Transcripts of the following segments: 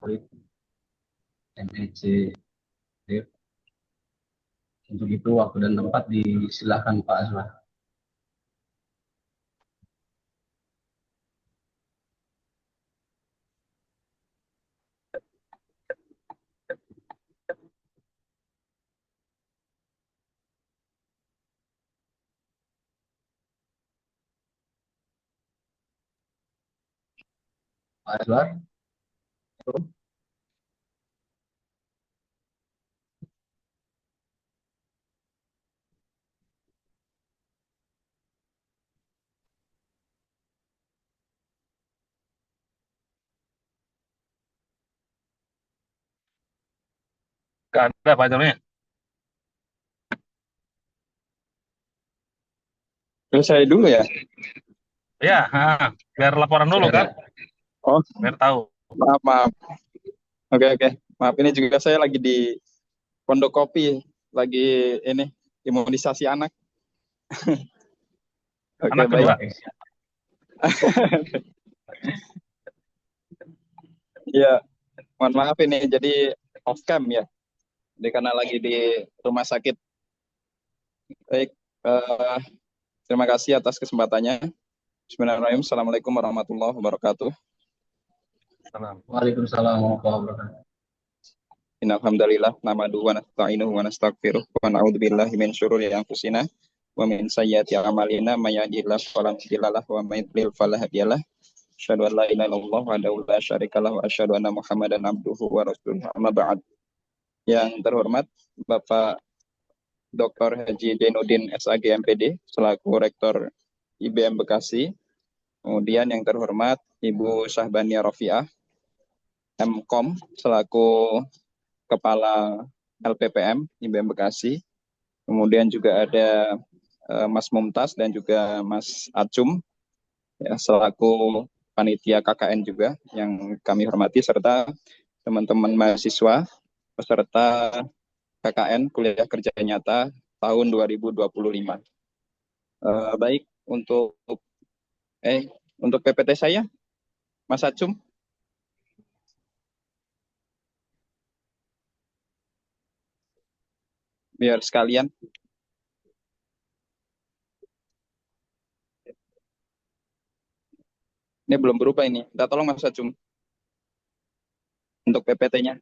favorit MEC Dev. Untuk itu waktu dan tempat disilahkan Pak Azwar. Pak Azwar. Nggak ada Pak Jamil. Terus saya dulu ya? Ya, biar laporan dulu kan, Oh, biar tahu. maaf. Oke. Maaf, ini juga saya lagi di Pondok Kopi, lagi ini imunisasi anak. Oke, Anak baik. kedua. Ya, mohon maaf ini jadi off cam ya. Jadi karena lagi di rumah sakit. Baik, terima kasih atas kesempatannya. Bismillahirrahmanirrahim. Assalamualaikum warahmatullahi wabarakatuh. Waalaikumsalam warahmatullahi wabarakatuh. Innalhamdulillah nahmaduhu wa nasta'inuhu wa nastaghfiruh wa na'udzubillahi min syururi anfusina wa min sayyiati a'malina may yahdihillahu fala mudilla lahu wa may yudlil fala hadiyalah. Asyhadu an la ilaha illallah wahdahu la syarikalah wa asyhadu anna Muhammadan abduhu wa rasuluh. Amma ba'd. Yang terhormat Bapak Dr. Haji Jainuddin SAG MPD selaku Rektor IBM Bekasi. Kemudian yang terhormat Ibu Syahbania Rofiah MKOM selaku Kepala LPPM IBM Bekasi. Kemudian juga ada Mas Mumtaz dan juga Mas Acum ya, selaku panitia KKN juga yang kami hormati, serta teman-teman mahasiswa peserta KKN Kuliah Kerja Nyata tahun 2025. Baik, untuk PPT saya, Mas Acum. Biar sekalian. Ini belum berubah ini. Minta tolong Mas Acum untuk PPT-nya.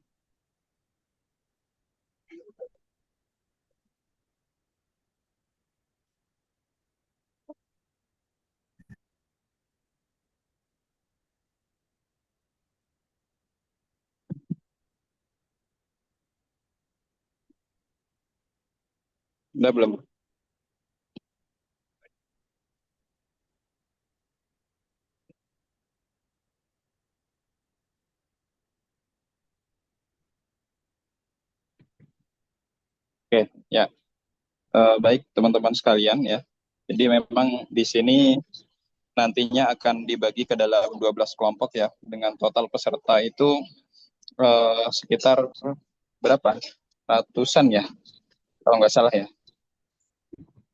Udah belum? Oke, ya. Baik teman-teman sekalian ya. Jadi memang di sini nantinya akan dibagi ke dalam 12 kelompok ya, dengan total peserta itu sekitar berapa? Ratusan ya, kalau nggak salah ya.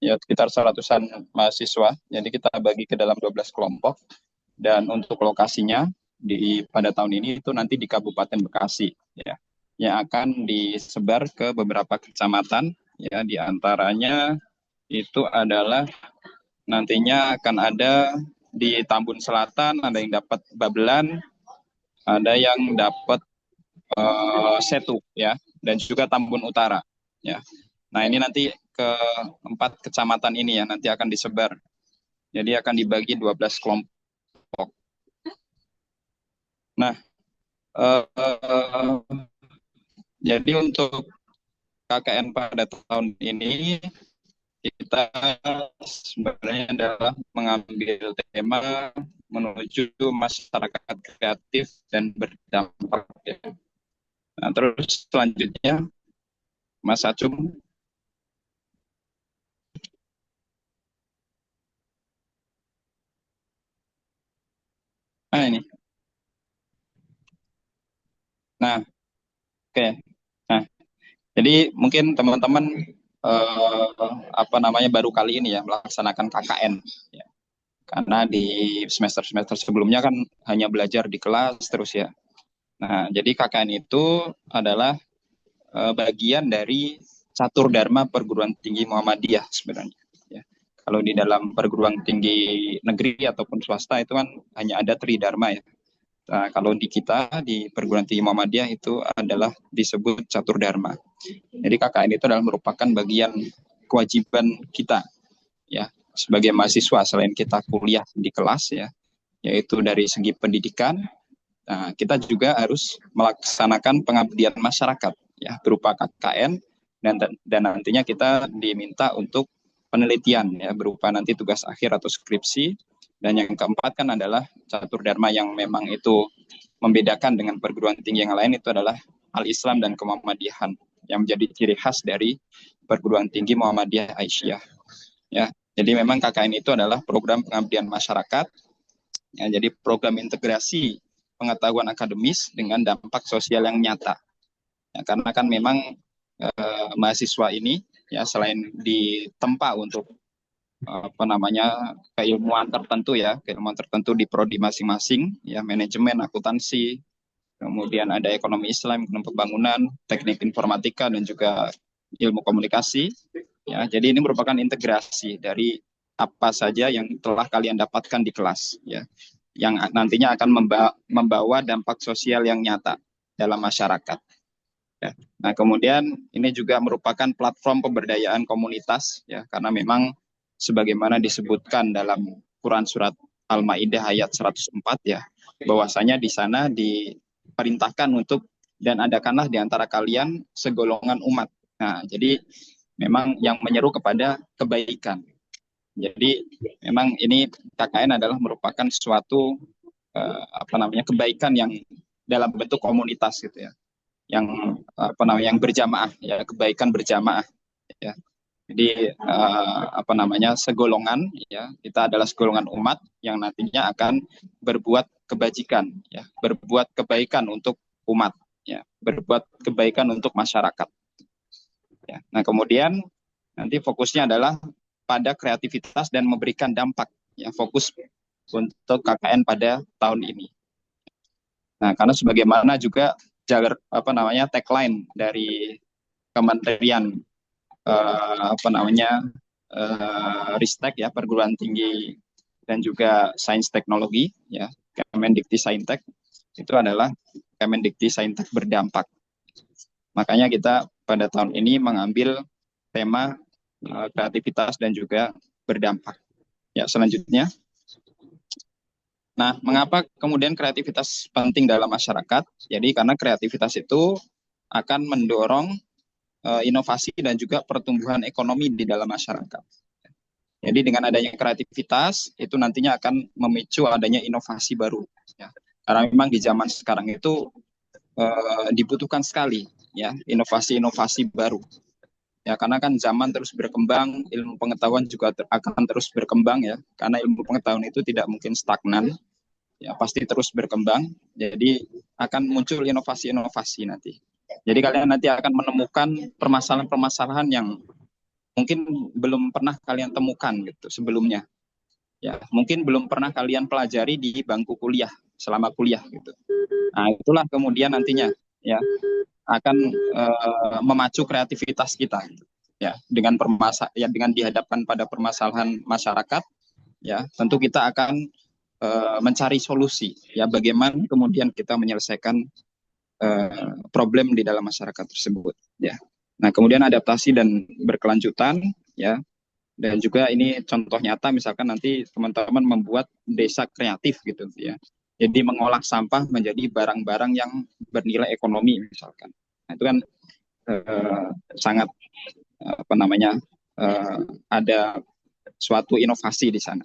Ya, sekitar 100-an mahasiswa. Jadi kita bagi ke dalam 12 kelompok. Dan untuk lokasinya pada tahun ini itu nanti di Kabupaten Bekasi ya, yang akan disebar ke beberapa kecamatan ya, di antaranya itu adalah nantinya akan ada di Tambun Selatan, ada yang dapat Babelan, ada yang dapat Setu ya, dan juga Tambun Utara ya. Nah, ini nanti ke 4 kecamatan ini ya nanti akan disebar. Jadi akan dibagi 12 kelompok. Nah, jadi untuk KKN pada tahun ini kita sebenarnya adalah mengambil tema menuju masyarakat kreatif dan berdampak. Nah, terus selanjutnya Mas Acum. Nah, ini. Nah, oke. Nah, jadi mungkin teman-teman baru kali ini ya melaksanakan KKN ya. Karena di semester-semester sebelumnya kan hanya belajar di kelas terus ya. Nah, jadi KKN itu adalah bagian dari catur dharma perguruan tinggi Muhammadiyah sebenarnya. Ya. Kalau di dalam perguruan tinggi negeri ataupun swasta itu kan hanya ada tridharma ya. Nah, kalau di kita di perguruan tinggi Muhammadiyah itu adalah disebut catur dharma. Jadi KKN itu adalah merupakan bagian kewajiban kita ya sebagai mahasiswa selain kita kuliah di kelas ya, yaitu dari segi pendidikan. Nah, kita juga harus melaksanakan pengabdian masyarakat ya berupa KKN dan nantinya kita diminta untuk penelitian ya berupa nanti tugas akhir atau skripsi. Dan yang keempat kan adalah catur dharma yang memang itu membedakan dengan perguruan tinggi yang lain, itu adalah al-Islam dan kemuhammadiyahan yang menjadi ciri khas dari perguruan tinggi Muhammadiyah Aisyah ya. Jadi memang KKN itu adalah program pengabdian masyarakat ya, jadi program integrasi pengetahuan akademis dengan dampak sosial yang nyata ya, karena kan memang mahasiswa ini ya selain ditempa untuk keilmuan tertentu ya, keilmuan tertentu di prodi masing-masing ya, manajemen, akuntansi, kemudian ada ekonomi Islam, ekonomi pembangunan, teknik informatika dan juga ilmu komunikasi ya. Jadi ini merupakan integrasi dari apa saja yang telah kalian dapatkan di kelas ya, yang nantinya akan membawa dampak sosial yang nyata dalam masyarakat. Ya. Nah, kemudian ini juga merupakan platform pemberdayaan komunitas ya, karena memang sebagaimana disebutkan dalam Quran surat Al-Maidah ayat 104 ya, bahwasanya di sana diperintahkan untuk dan adakanlah di antara kalian segolongan umat. Nah, jadi memang yang menyeru kepada kebaikan. Jadi memang ini KKN adalah merupakan suatu kebaikan yang dalam bentuk komunitas gitu ya, yang yang berjamaah ya, kebaikan berjamaah ya. Jadi segolongan ya, kita adalah segolongan umat yang nantinya akan berbuat kebajikan ya, berbuat kebaikan untuk umat ya, berbuat kebaikan untuk masyarakat ya. Nah, kemudian nanti fokusnya adalah pada kreativitas dan memberikan dampak ya, fokus untuk KKN pada tahun ini. Nah, karena sebagaimana juga tagline dari Kementerian Ristek ya, perguruan tinggi dan juga sains teknologi ya, Kemendikti Saintek, itu adalah Kemendikti Saintek berdampak. Makanya kita pada tahun ini mengambil tema kreativitas dan juga berdampak. Ya, selanjutnya. Nah, mengapa kemudian kreativitas penting dalam masyarakat? Jadi karena kreativitas itu akan mendorong inovasi dan juga pertumbuhan ekonomi di dalam masyarakat. Jadi dengan adanya kreativitas itu nantinya akan memicu adanya inovasi baru. Ya. Karena memang di zaman sekarang itu dibutuhkan sekali ya inovasi-inovasi baru. Ya, karena kan zaman terus berkembang, ilmu pengetahuan juga akan terus berkembang ya. Karena ilmu pengetahuan itu tidak mungkin stagnan, ya pasti terus berkembang. Jadi akan muncul inovasi-inovasi nanti. Jadi kalian nanti akan menemukan permasalahan-permasalahan yang mungkin belum pernah kalian temukan gitu sebelumnya. Ya, mungkin belum pernah kalian pelajari di bangku kuliah selama kuliah gitu. Nah, itulah kemudian nantinya ya akan memacu kreativitas kita ya dengan dengan dihadapkan pada permasalahan masyarakat ya, tentu kita akan mencari solusi ya, bagaimana kemudian kita menyelesaikan problem di dalam masyarakat tersebut ya. Nah, kemudian adaptasi dan berkelanjutan ya, dan juga ini contoh nyata misalkan nanti teman-teman membuat desa kreatif gitu ya. Jadi mengolah sampah menjadi barang-barang yang bernilai ekonomi misalkan. Nah, itu kan sangat ada suatu inovasi di sana.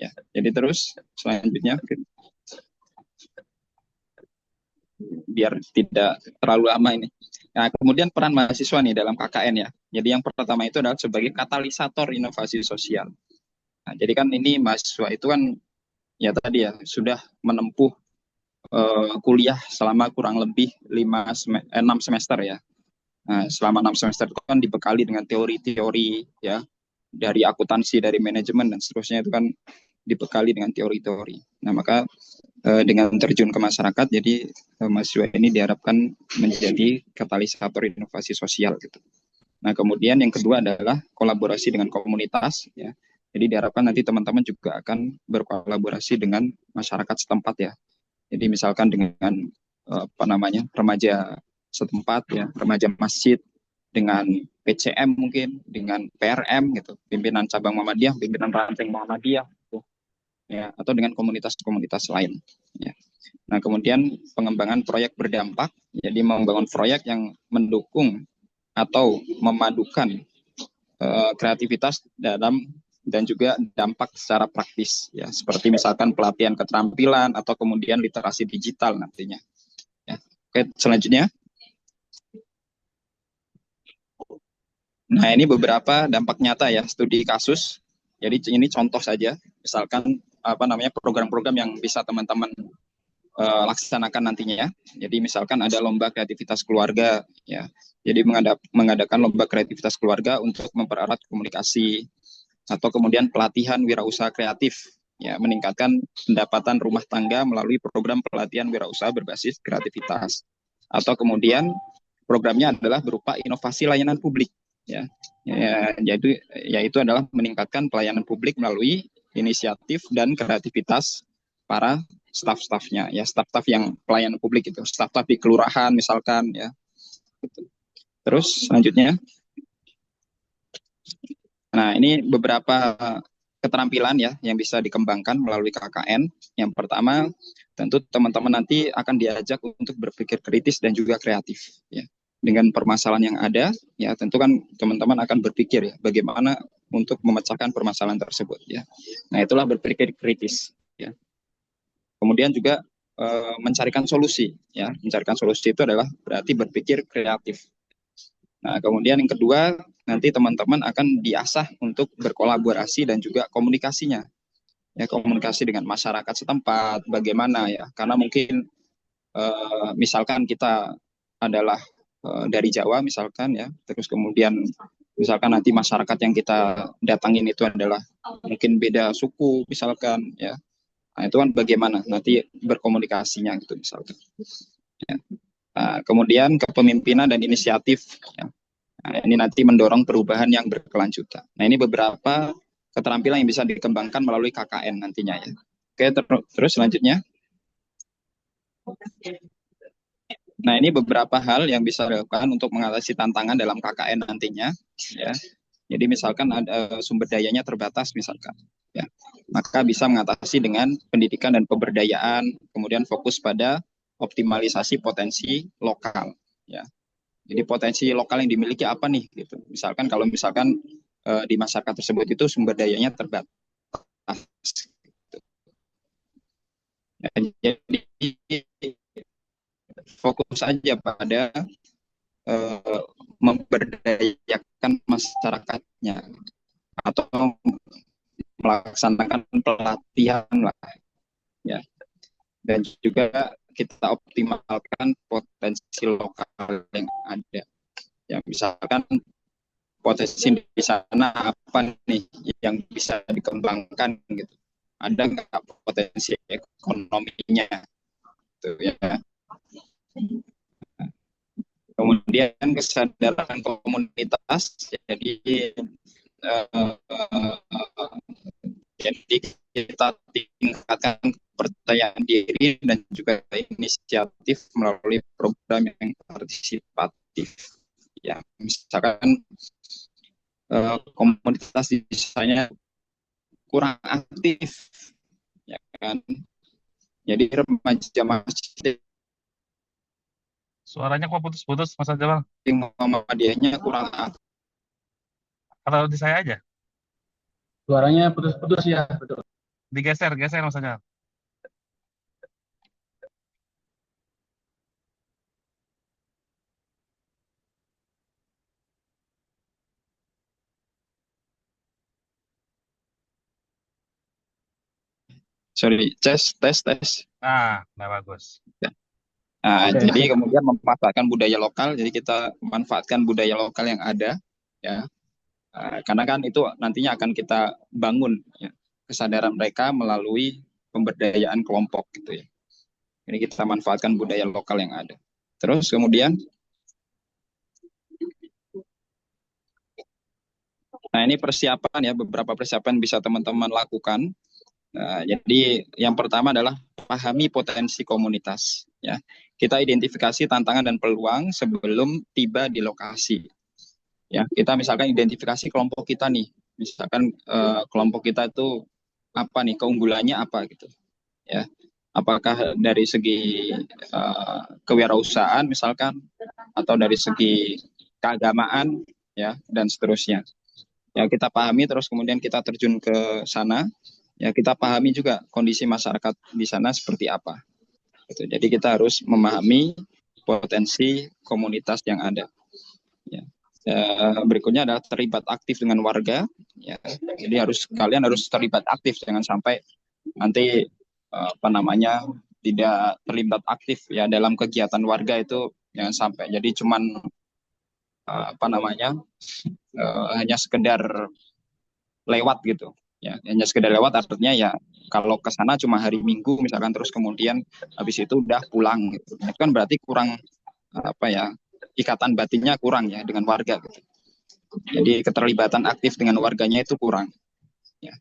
Ya, jadi terus selanjutnya biar tidak terlalu lama ini. Nah, kemudian peran mahasiswa nih dalam KKN ya. Jadi yang pertama itu adalah sebagai katalisator inovasi sosial. Nah, jadi kan ini mahasiswa itu kan ya tadi ya sudah menempuh kuliah selama kurang lebih 6 semester ya. Nah, selama 6 semester itu kan dibekali dengan teori-teori ya, dari akuntansi, dari manajemen dan seterusnya, itu kan dibekali dengan teori-teori. Nah, maka dengan terjun ke masyarakat. Jadi mahasiswa ini diharapkan menjadi katalisator inovasi sosial gitu. Nah, kemudian yang kedua adalah kolaborasi dengan komunitas ya. Jadi diharapkan nanti teman-teman juga akan berkolaborasi dengan masyarakat setempat ya. Jadi misalkan dengan remaja setempat ya, remaja masjid, dengan PCM mungkin, dengan PRM gitu, pimpinan cabang Muhammadiyah, pimpinan ranting Muhammadiyah gitu, ya, atau dengan komunitas-komunitas lain ya. Nah, kemudian pengembangan proyek berdampak, jadi membangun proyek yang mendukung atau memadukan kreativitas dalam dan juga dampak secara praktis ya, seperti misalkan pelatihan keterampilan atau kemudian literasi digital nantinya ya. Oke, selanjutnya. Nah, ini beberapa dampak nyata ya, studi kasus. Jadi ini contoh saja, misalkan program-program yang bisa teman-teman laksanakan nantinya. Jadi misalkan ada lomba kreativitas keluarga ya. Jadi mengadakan lomba kreativitas keluarga untuk mempererat komunikasi, atau kemudian pelatihan wirausaha kreatif ya, meningkatkan pendapatan rumah tangga melalui program pelatihan wirausaha berbasis kreativitas. Atau kemudian programnya adalah berupa inovasi layanan publik ya. Yaitu adalah meningkatkan pelayanan publik melalui inisiatif dan kreativitas para staf-stafnya ya, staf-staf yang pelayanan publik itu, staf-staf di kelurahan misalkan ya. Terus selanjutnya, nah ini beberapa keterampilan ya yang bisa dikembangkan melalui KKN. Yang pertama, tentu teman-teman nanti akan diajak untuk berpikir kritis dan juga kreatif ya. Dengan permasalahan yang ada ya, tentu kan teman-teman akan berpikir ya bagaimana untuk memecahkan permasalahan tersebut ya. Nah, itulah berpikir kritis ya. Kemudian juga mencarikan solusi ya. Mencarikan solusi itu adalah berarti berpikir kreatif. Nah, kemudian yang kedua, nanti teman-teman akan diasah untuk berkolaborasi dan juga komunikasinya. Ya, komunikasi dengan masyarakat setempat, bagaimana ya. Karena mungkin misalkan kita adalah dari Jawa misalkan ya, terus kemudian misalkan nanti masyarakat yang kita datangin itu adalah mungkin beda suku misalkan ya. Nah, itu kan bagaimana nanti berkomunikasinya gitu misalkan. Ya. Nah, kemudian kepemimpinan dan inisiatif ya. Nah, ini nanti mendorong perubahan yang berkelanjutan. Nah, ini beberapa keterampilan yang bisa dikembangkan melalui KKN nantinya ya. Oke, terus selanjutnya. Nah, ini beberapa hal yang bisa dilakukan untuk mengatasi tantangan dalam KKN nantinya ya. Jadi misalkan ada sumber dayanya terbatas misalkan ya. Maka bisa mengatasi dengan pendidikan dan pemberdayaan, kemudian fokus pada optimalisasi potensi lokal ya. Jadi potensi lokal yang dimiliki apa nih gitu. Misalkan kalau misalkan di masyarakat tersebut itu sumber dayanya terbatas. Gitu. Ya, jadi fokus saja pada memberdayakan masyarakatnya atau melaksanakan pelatihan lah ya. Dan juga kita optimalkan potensi lokal yang ada. Ya, misalkan potensi di sana apa nih yang bisa dikembangkan gitu. Ada nggak potensi ekonominya gitu ya. Kemudian kesadaran komunitas, jadi kita tingkatkan kepercayaan diri dan juga inisiatif melalui program yang partisipatif. Ya, misalkan komunitas di desanya kurang aktif, ya kan? Jadi remaja masjid Suaranya kok putus-putus, Mas Jamal? Muhammadiyahnya kurang aktif. Atau di saya aja? Suaranya putus-putus ya, betul. Digeser, geser Mas Jamal. Sorry, tes. Nah, bagus. Nah, jadi kemudian memanfaatkan budaya lokal, jadi kita memanfaatkan budaya lokal yang ada, ya. Karena kan itu nantinya akan kita bangun ya, kesadaran mereka melalui pemberdayaan kelompok gitu ya. Ini kita manfaatkan budaya lokal yang ada. Terus kemudian, nah ini persiapan ya, beberapa persiapan bisa teman-teman lakukan. Nah, jadi yang pertama adalah pahami potensi komunitas. Ya, kita identifikasi tantangan dan peluang sebelum tiba di lokasi. Ya, kita misalkan identifikasi kelompok kita nih, misalkan kelompok kita itu apa nih, keunggulannya apa gitu. Ya, apakah dari segi kewirausahaan misalkan, atau dari segi keagamaan, ya, dan seterusnya. Ya, kita pahami, terus kemudian kita terjun ke sana. Ya, kita pahami juga kondisi masyarakat di sana seperti apa. Gitu. Jadi kita harus memahami potensi komunitas yang ada. Ya. Berikutnya adalah terlibat aktif dengan warga. Ya. Jadi kalian harus terlibat aktif, jangan sampai nanti tidak terlibat aktif ya dalam kegiatan warga itu, jangan sampai. Jadi cuman hanya sekedar lewat gitu. Ya, hanya sekedar lewat artinya ya kalau ke sana cuma hari Minggu misalkan, terus kemudian habis itu udah pulang gitu. Itu kan berarti kurang ikatan batinnya kurang ya dengan warga gitu. Jadi keterlibatan aktif dengan warganya itu kurang. Ya.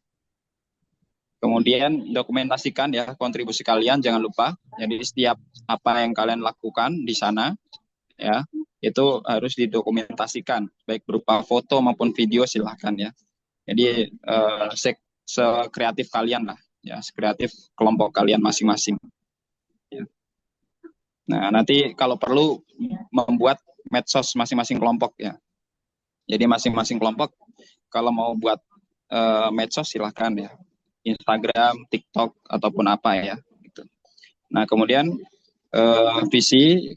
Kemudian dokumentasikan ya kontribusi kalian, jangan lupa. Jadi setiap apa yang kalian lakukan di sana ya itu harus didokumentasikan, baik berupa foto maupun video, silahkan ya. Jadi sekreatif kalian lah, ya, sekreatif kelompok kalian masing-masing. Ya. Nah, nanti kalau perlu membuat medsos masing-masing kelompok ya. Jadi masing-masing kelompok kalau mau buat medsos silahkan ya, Instagram, TikTok ataupun apa ya. Gitu. Nah, kemudian visi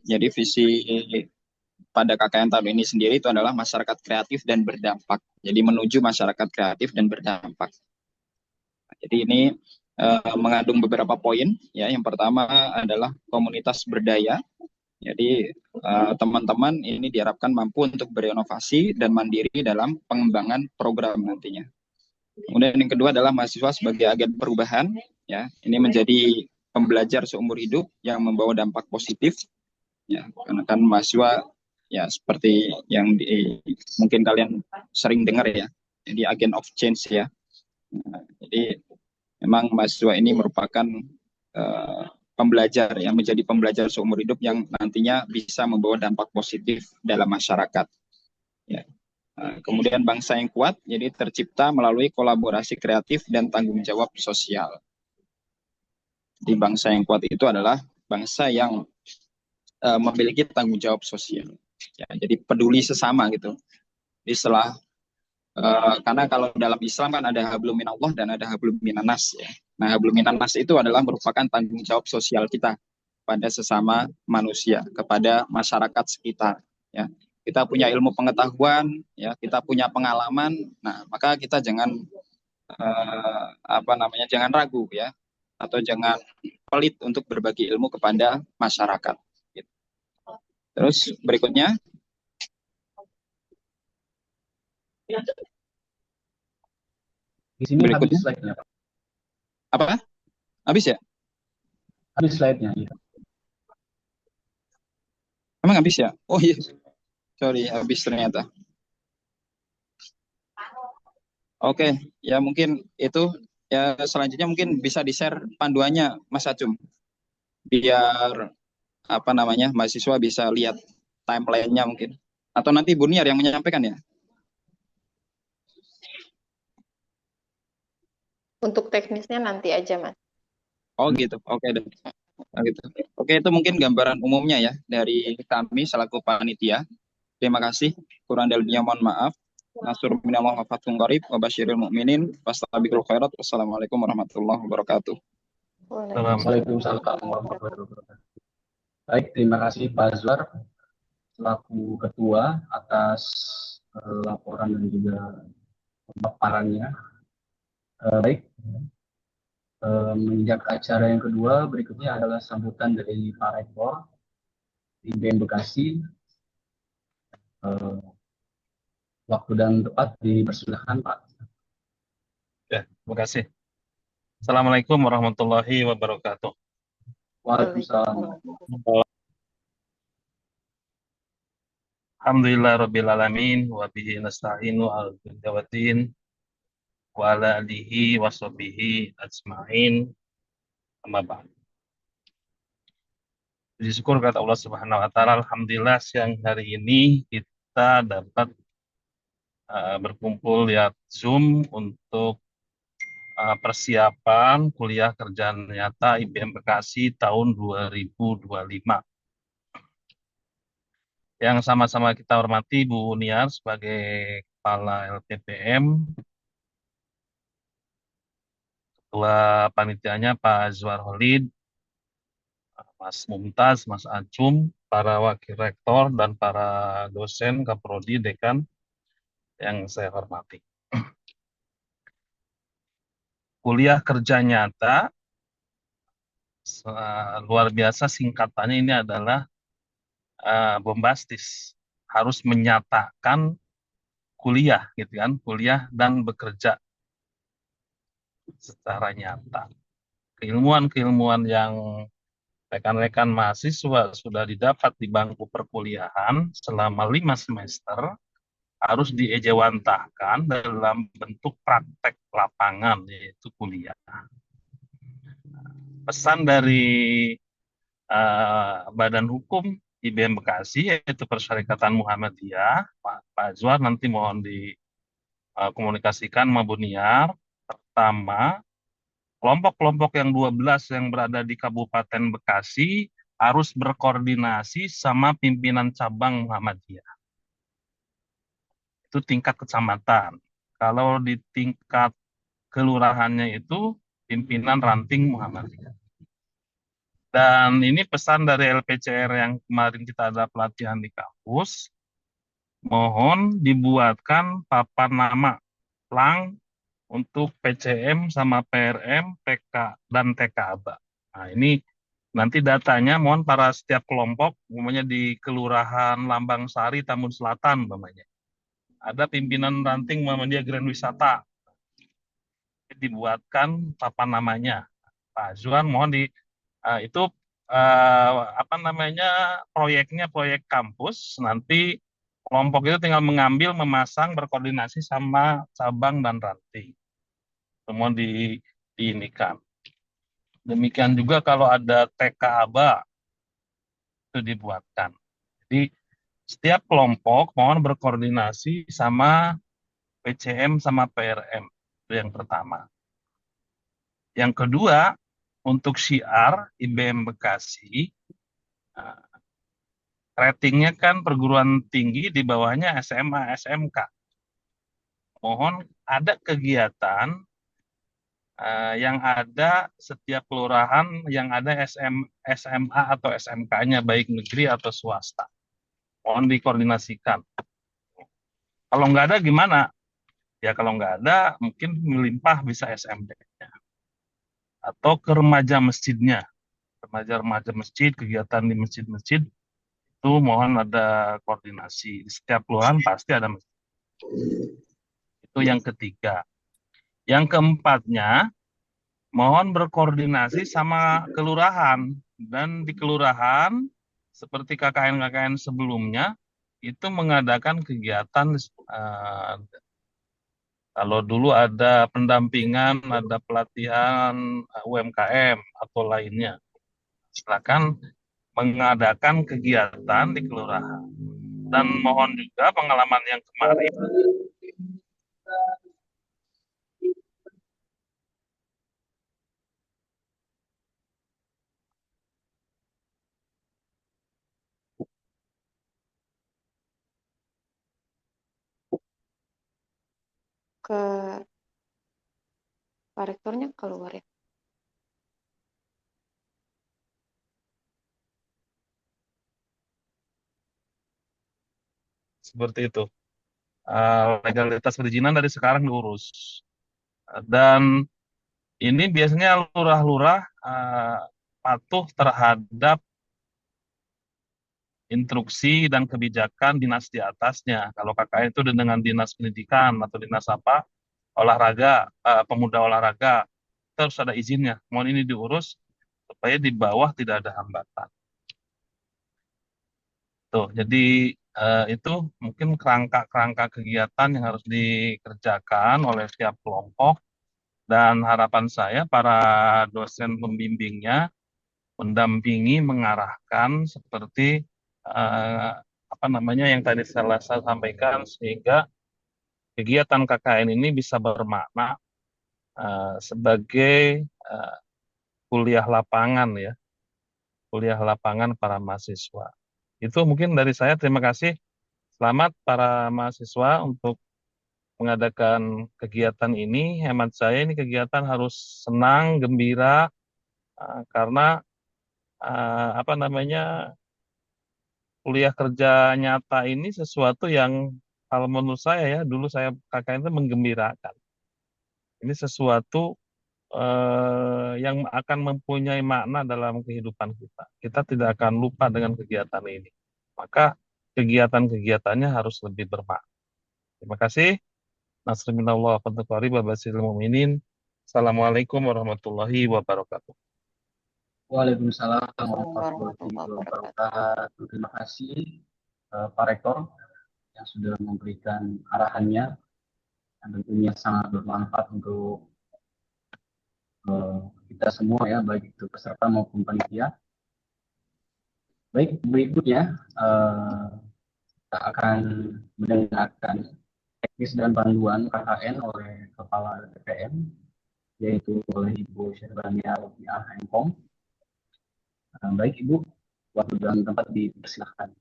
pada KKN tahun ini sendiri itu adalah masyarakat kreatif dan berdampak. Jadi menuju masyarakat kreatif dan berdampak. Jadi ini mengandung beberapa poin. Ya, yang pertama adalah komunitas berdaya. Jadi teman-teman ini diharapkan mampu untuk berinovasi dan mandiri dalam pengembangan program nantinya. Kemudian yang kedua adalah mahasiswa sebagai agen perubahan. Ya, ini menjadi pembelajar seumur hidup yang membawa dampak positif. Ya, karena kan mahasiswa ya seperti yang mungkin kalian sering dengar ya, jadi agent of change ya. Nah, jadi memang mahasiswa ini merupakan pembelajar yang menjadi pembelajar seumur hidup yang nantinya bisa membawa dampak positif dalam masyarakat. Ya. Nah, kemudian bangsa yang kuat jadi tercipta melalui kolaborasi kreatif dan tanggung jawab sosial. Di bangsa yang kuat itu adalah bangsa yang memiliki tanggung jawab sosial. Ya, jadi peduli sesama gitu. Jadi karena kalau dalam Islam kan ada hablum minallah dan ada hablum minanas ya. Nah, hablum minanas itu adalah merupakan tanggung jawab sosial kita pada sesama manusia, kepada masyarakat sekitar ya. Kita punya ilmu pengetahuan ya, kita punya pengalaman. Nah, maka kita jangan jangan ragu ya, atau jangan pelit untuk berbagi ilmu kepada masyarakat. Terus berikutnya, di sini habis slide-nya, Pak. Apa? Habis ya? Habis slide-nya. Ya. Emang habis ya? Oh iya, sorry, habis ternyata. Oke, ya mungkin itu ya, selanjutnya mungkin bisa di-share panduannya Mas Acum, biar mahasiswa bisa lihat timeline-nya mungkin. Atau nanti Bu Niar yang menyampaikan ya? Untuk teknisnya nanti aja, Mas. Oh gitu, oke deh. Gitu. Oke, itu mungkin gambaran umumnya ya dari kami selaku panitia. Terima kasih. Kurang dan lebihnya mohon maaf. Nasrul minallah wa fathun qarib wa basyiril mu'minin fastabiqul khairat. Wassalamualaikum warahmatullahi wabarakatuh. Waalaikumsalam warahmatullahi wabarakatuh. Baik, terima kasih Pak Azwar selaku ketua atas laporan dan juga pemaparannya. Baik, menginjak acara yang kedua, berikutnya adalah sambutan dari Pak Rektor IBM Bekasi. Waktu dan tempat dipersilakan, Pak. Ya, terima kasih. Assalamualaikum warahmatullahi wabarakatuh. Waalaikumsalam. Alhamdulillah Rabbil Alamin wa bihi nasta'inu ala waddin wa ala alihi wa sahbihi ajma'in amma ba'd. Puji syukur kata Allah Subhanahu wa taala, alhamdulillah siang hari ini kita dapat berkumpul lihat Zoom untuk persiapan kuliah kerja nyata IBM Bekasi tahun 2025. Yang sama-sama kita hormati Bu Niar sebagai Kepala LPPM, Ketua Panitianya Pak Azwar Holid, Mas Mumtaz, Mas Acum, para Wakil Rektor, dan para dosen, Kaprodi, Dekan yang saya hormati. Kuliah kerja nyata, luar biasa singkatannya ini adalah bombastis. Harus menyatakan kuliah, gitu kan, kuliah dan bekerja secara nyata. Keilmuan-keilmuan yang rekan-rekan mahasiswa sudah didapat di bangku perkuliahan selama 5 semester harus diejawantahkan dalam bentuk praktek lapangan, yaitu kuliah. Pesan dari Badan Hukum IBM Bekasi, yaitu Persyarikatan Muhammadiyah, Pak Azwar nanti mohon dikomunikasikan sama Bu Niar. Pertama, kelompok-kelompok yang 12 yang berada di Kabupaten Bekasi harus berkoordinasi sama pimpinan cabang Muhammadiyah. Itu tingkat kecamatan. Kalau di tingkat kelurahannya itu pimpinan ranting Muhammadiyah. Dan ini pesan dari LPCR yang kemarin kita ada pelatihan di kampus, mohon dibuatkan papan nama lang untuk PCM sama PRM, PK, dan TKABA. Nah, ini nanti datanya mohon para setiap kelompok, umpamanya di Kelurahan Lambang Sari, Tambun Selatan, umpamanya. Ada pimpinan ranting Muhammadiyah Grand Wisata. Dibuatkan papan namanya. Pak Zuan mohon itu proyeknya proyek kampus, nanti kelompok itu tinggal mengambil, memasang, berkoordinasi sama cabang dan ranting. Mohon diinikan. Demikian juga kalau ada TKABA itu dibuatkan. Jadi setiap kelompok mohon berkoordinasi sama PCM sama PRM. Itu yang pertama. Yang kedua, untuk syiar IBM Bekasi, ratingnya kan perguruan tinggi, di bawahnya SMA, SMK. Mohon ada kegiatan yang ada setiap kelurahan yang ada SMA atau SMK-nya, baik negeri atau swasta. Mohon dikoordinasikan. Kalau nggak ada gimana? Ya kalau nggak ada, mungkin melimpah bisa SMD-nya. Atau ke remaja masjidnya. Remaja-remaja masjid, kegiatan di masjid-masjid, itu mohon ada koordinasi. Di setiap kelurahan pasti ada masjid. Itu yang ketiga. Yang keempatnya, mohon berkoordinasi sama kelurahan. Dan di kelurahan, seperti KKN-KKN sebelumnya, itu mengadakan kegiatan, kalau dulu ada pendampingan, ada pelatihan UMKM atau lainnya. Silakan mengadakan kegiatan di kelurahan. Dan mohon juga pengalaman yang kemarin, Ke Pak Rektornya keluar ya. seperti itu. Legalitas perizinan dari sekarang diurus. Dan ini biasanya lurah-lurah patuh terhadap instruksi dan kebijakan dinas di atasnya. Kalau KKN itu dengan dinas pendidikan atau dinas olahraga, pemuda olahraga, terus ada izinnya. Mohon ini diurus supaya di bawah tidak ada hambatan. Tuh, jadi itu mungkin kerangka-kerangka kegiatan yang harus dikerjakan oleh setiap kelompok, dan harapan saya para dosen pembimbingnya mendampingi, mengarahkan seperti apa namanya yang tadi saya sampaikan, sehingga kegiatan KKN ini bisa bermakna sebagai kuliah lapangan ya, kuliah lapangan para mahasiswa. Itu mungkin dari saya. Terima kasih. Selamat para mahasiswa untuk mengadakan kegiatan ini. Hemat saya ini kegiatan harus senang, gembira, karena apa namanya, kuliah kerja nyata ini sesuatu yang kalau menurut saya ya, dulu saya KKN itu menggembirakan. Ini sesuatu yang akan mempunyai makna dalam kehidupan kita. Kita tidak akan lupa dengan kegiatan ini. Maka kegiatan-kegiatannya harus lebih bermakna. Terima kasih. Nasrullah wa babasil mu'minin. Assalamualaikum warahmatullahi wabarakatuh. Waalaikumsalam Warahmatullahi warahmatullahi wabarakatuh. wabarakatuh. Terima kasih Pak Rektor yang sudah memberikan arahannya dan tentunya sangat bermanfaat untuk kita semua ya, baik itu peserta maupun panitia. Baik, berikutnya kita akan mendengarkan teknis dan panduan KKN oleh Kepala TPM, yaitu oleh Ibu Syahbania Rofiah Engkong. Baik Ibu, waktu dan tempat dipersilahkan.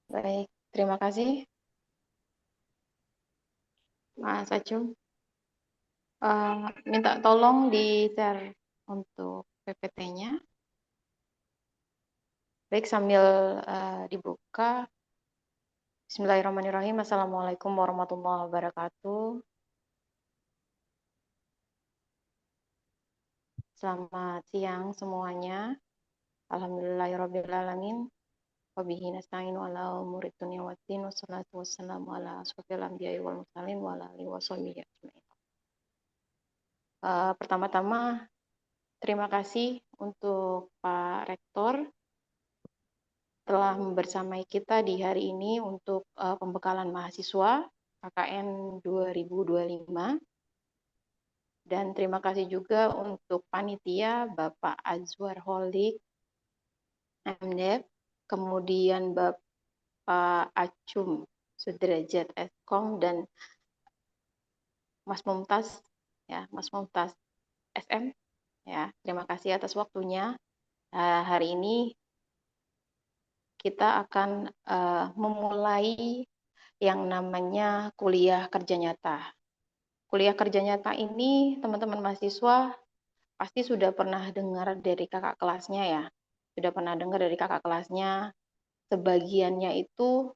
Baik, terima kasih Mas Acung. Minta tolong di-share untuk PPT-nya. Baik, sambil dibuka. Bismillahirrahmanirrahim. Assalamualaikum warahmatullahi wabarakatuh. Selamat siang semuanya. Alhamdulillahirrabbilalamin. Wabihi nasta'inu ala umuri dunya waddin. Wassalatu wassalamu ala asrofil anbiya'i wal mursalin wa ala alihi washabihi ajmain. Pertama-tama terima kasih untuk Pak Rektor telah membersamai kita di hari ini untuk pembekalan mahasiswa KKN 2025. Dan terima kasih juga untuk panitia Bapak Azwar Holik MDep, kemudian Bapak Acum Sudrajat Eskom, dan Mas Mumtaz ya, Mas Mumtaz SM ya. Terima kasih atas waktunya. Hari ini kita akan memulai yang namanya kuliah kerja nyata. Kuliah kerja nyata ini teman-teman mahasiswa pasti sudah pernah dengar dari kakak kelasnya ya. Sudah pernah dengar dari kakak kelasnya. Sebagiannya itu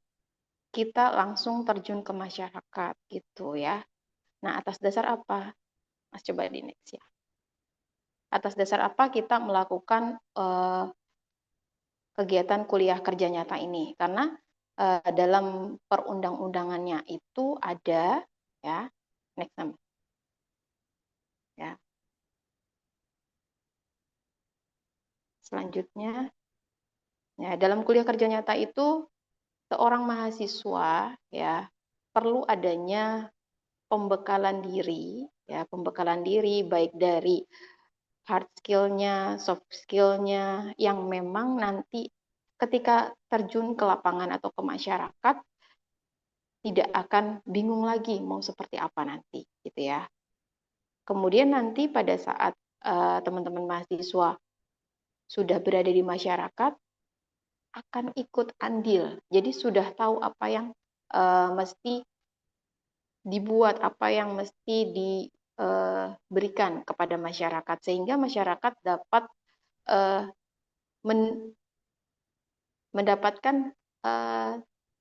kita langsung terjun ke masyarakat gitu ya. Nah, atas dasar apa? Mas coba di next ya. Atas dasar apa kita melakukan kegiatan kuliah kerja nyata ini? Karena dalam perundang-undangannya itu ada ya, next number. Ya. Selanjutnya, ya, dalam kuliah kerja nyata itu seorang mahasiswa ya perlu adanya pembekalan diri ya, pembekalan diri baik dari hard skill-nya, soft skill-nya yang memang nanti ketika terjun ke lapangan atau ke masyarakat tidak akan bingung lagi mau seperti apa nanti gitu ya. Kemudian nanti pada saat teman-teman mahasiswa sudah berada di masyarakat akan ikut andil. Jadi sudah tahu apa yang mesti dibuat, apa yang mesti diberikan kepada masyarakat, sehingga masyarakat dapat mendapatkan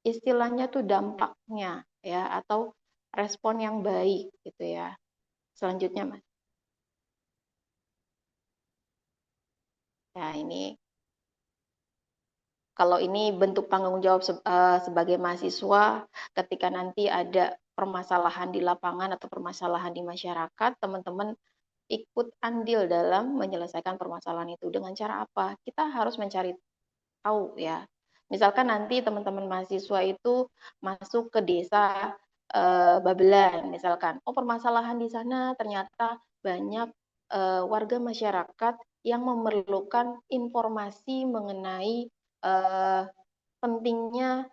istilahnya tuh dampaknya ya, atau respon yang baik gitu ya. Selanjutnya Mas. Ya, ini kalau ini bentuk tanggung jawab sebagai mahasiswa ketika nanti ada permasalahan di lapangan atau permasalahan di masyarakat, teman-teman ikut andil dalam menyelesaikan permasalahan itu. Dengan cara apa? Kita harus mencari tahu ya. Misalkan nanti teman-teman mahasiswa itu masuk ke desa Babelan, misalkan, oh permasalahan di sana ternyata banyak warga masyarakat yang memerlukan informasi mengenai pentingnya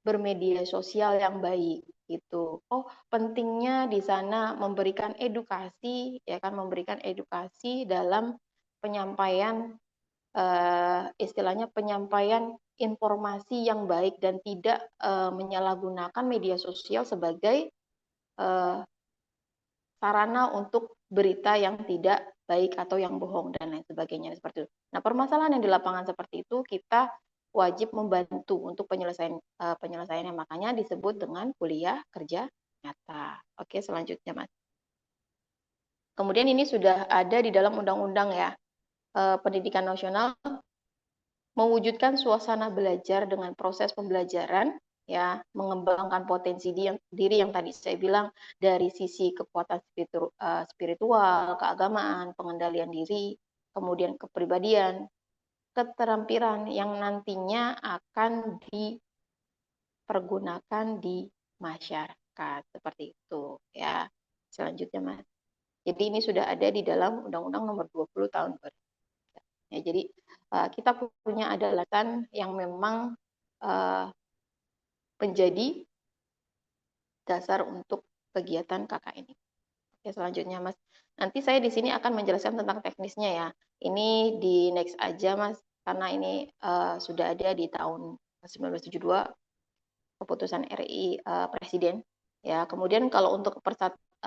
bermedia sosial yang baik gitu. Oh, pentingnya di sana memberikan edukasi ya kan, memberikan edukasi dalam penyampaian istilahnya penyampaian informasi yang baik dan tidak menyalahgunakan media sosial sebagai sarana untuk berita yang tidak baik atau yang bohong dan lain sebagainya seperti itu. Nah, permasalahan yang di lapangan seperti itu kita wajib membantu untuk penyelesaiannya, makanya disebut dengan kuliah kerja nyata. Oke, selanjutnya Mas. Kemudian ini sudah ada di dalam undang-undang ya, pendidikan nasional mewujudkan suasana belajar dengan proses pembelajaran ya, mengembangkan potensi diri yang tadi saya bilang dari sisi kekuatan spiritual, keagamaan, pengendalian diri, kemudian kepribadian, keterampilan yang nantinya akan dipergunakan di masyarakat seperti itu ya. Selanjutnya Mas. Jadi ini sudah ada di dalam Undang-Undang Nomor 20 tahun 2000. Ya, jadi kita punya ada alasan yang memang menjadi dasar untuk kegiatan KKN ini. Oke, selanjutnya Mas. Nanti saya di sini akan menjelaskan tentang teknisnya ya. Ini di next aja Mas, karena ini sudah ada di tahun 1972 keputusan RI Presiden. Ya, kemudian kalau untuk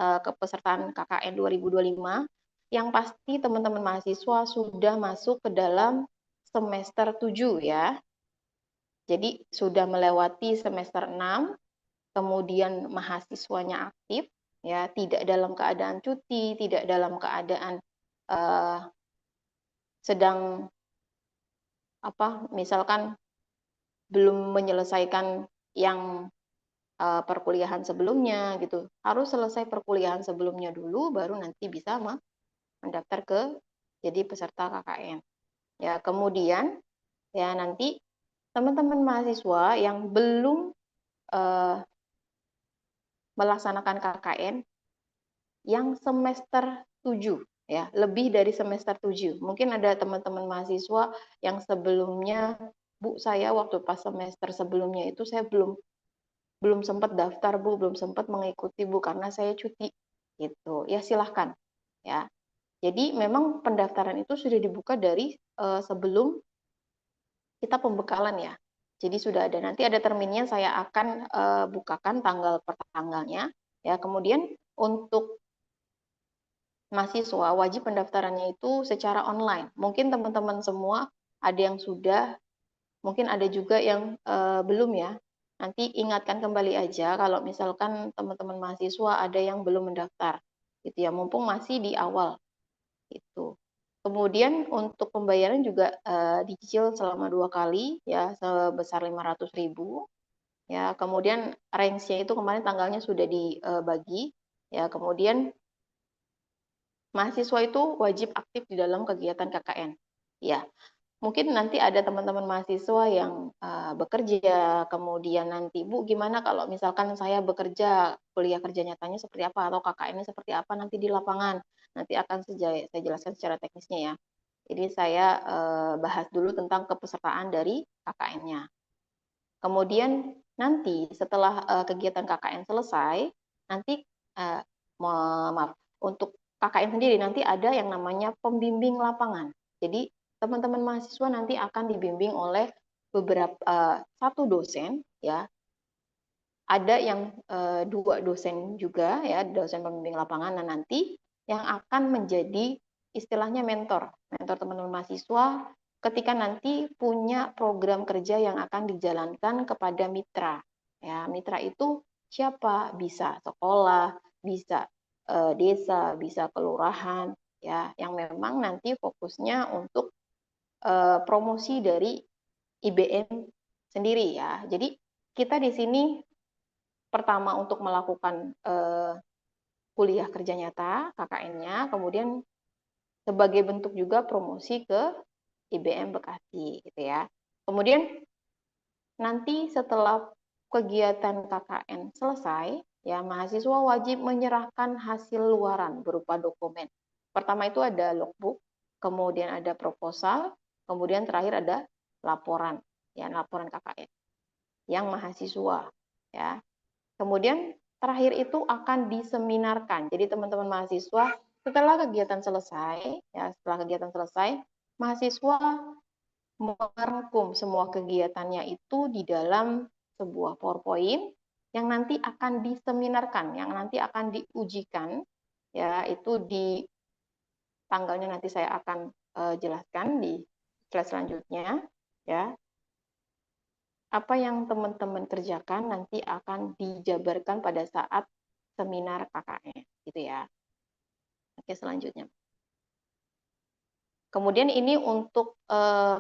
kepesertaan KKN 2025, yang pasti teman-teman mahasiswa sudah masuk ke dalam semester 7 ya. Jadi sudah melewati semester 6, kemudian mahasiswanya aktif, ya tidak dalam keadaan cuti, tidak dalam keadaan sedang misalkan belum menyelesaikan yang perkuliahan sebelumnya gitu. Harus selesai perkuliahan sebelumnya dulu, baru nanti bisa mendaftar ke jadi peserta KKN. Ya kemudian ya nanti teman-teman mahasiswa yang belum melaksanakan KKN yang semester 7 ya, lebih dari semester 7. Mungkin ada teman-teman mahasiswa yang sebelumnya, Bu, saya waktu pas semester sebelumnya itu saya belum sempat daftar, Bu, belum sempat mengikuti, Bu, karena saya cuti. Gitu. Ya silahkan ya. Jadi memang pendaftaran itu sudah dibuka dari sebelum kita pembekalan ya. Jadi sudah ada, nanti ada terminnya, saya akan bukakan tanggal per tanggalnya ya. Kemudian untuk mahasiswa wajib pendaftarannya itu secara online. Mungkin teman-teman semua ada yang sudah, mungkin ada juga yang belum ya. Nanti ingatkan kembali aja kalau misalkan teman-teman mahasiswa ada yang belum mendaftar, gitu ya. Mumpung masih di awal, itu. Kemudian untuk pembayaran juga dicicil selama 2 kali ya, sebesar 500.000 ya. Kemudian range-nya itu kemarin tanggalnya sudah dibagi ya. Kemudian mahasiswa itu wajib aktif di dalam kegiatan KKN. Ya, mungkin nanti ada teman-teman mahasiswa yang bekerja, kemudian nanti, Bu, gimana kalau misalkan saya bekerja, kuliah kerja nyatanya seperti apa, atau KKN-nya seperti apa nanti di lapangan. Nanti akan saya jelaskan secara teknisnya ya. Jadi saya bahas dulu tentang kepesertaan dari KKN-nya. Kemudian nanti setelah kegiatan KKN selesai, nanti maaf, untuk KKN sendiri nanti ada yang namanya pembimbing lapangan. Jadi teman-teman mahasiswa nanti akan dibimbing oleh satu dosen ya. Ada yang 2 dosen juga ya, dosen pembimbing lapangan. Nah, nanti yang akan menjadi istilahnya mentor teman-teman mahasiswa ketika nanti punya program kerja yang akan dijalankan kepada mitra. Ya, mitra itu siapa? Bisa sekolah, bisa desa, bisa kelurahan, ya, yang memang nanti fokusnya untuk promosi dari IBM sendiri ya. Jadi kita di sini pertama untuk melakukan kuliah kerja nyata KKN-nya, kemudian sebagai bentuk juga promosi ke IBM Bekasi gitu ya. Kemudian nanti setelah kegiatan KKN selesai, ya mahasiswa wajib menyerahkan hasil luaran berupa dokumen. Pertama itu ada logbook, kemudian ada proposal, kemudian terakhir ada laporan, ya laporan KKN yang mahasiswa, ya. Kemudian terakhir itu akan diseminarkan. Jadi teman-teman mahasiswa setelah kegiatan selesai, ya setelah kegiatan selesai, mahasiswa merangkum semua kegiatannya itu di dalam sebuah PowerPoint yang nanti akan diseminarkan, yang nanti akan diujikan, ya itu di tanggalnya nanti saya akan jelaskan di slide selanjutnya, ya. Apa yang teman-teman kerjakan nanti akan dijabarkan pada saat seminar KKN, gitu ya. Oke, selanjutnya. Kemudian ini untuk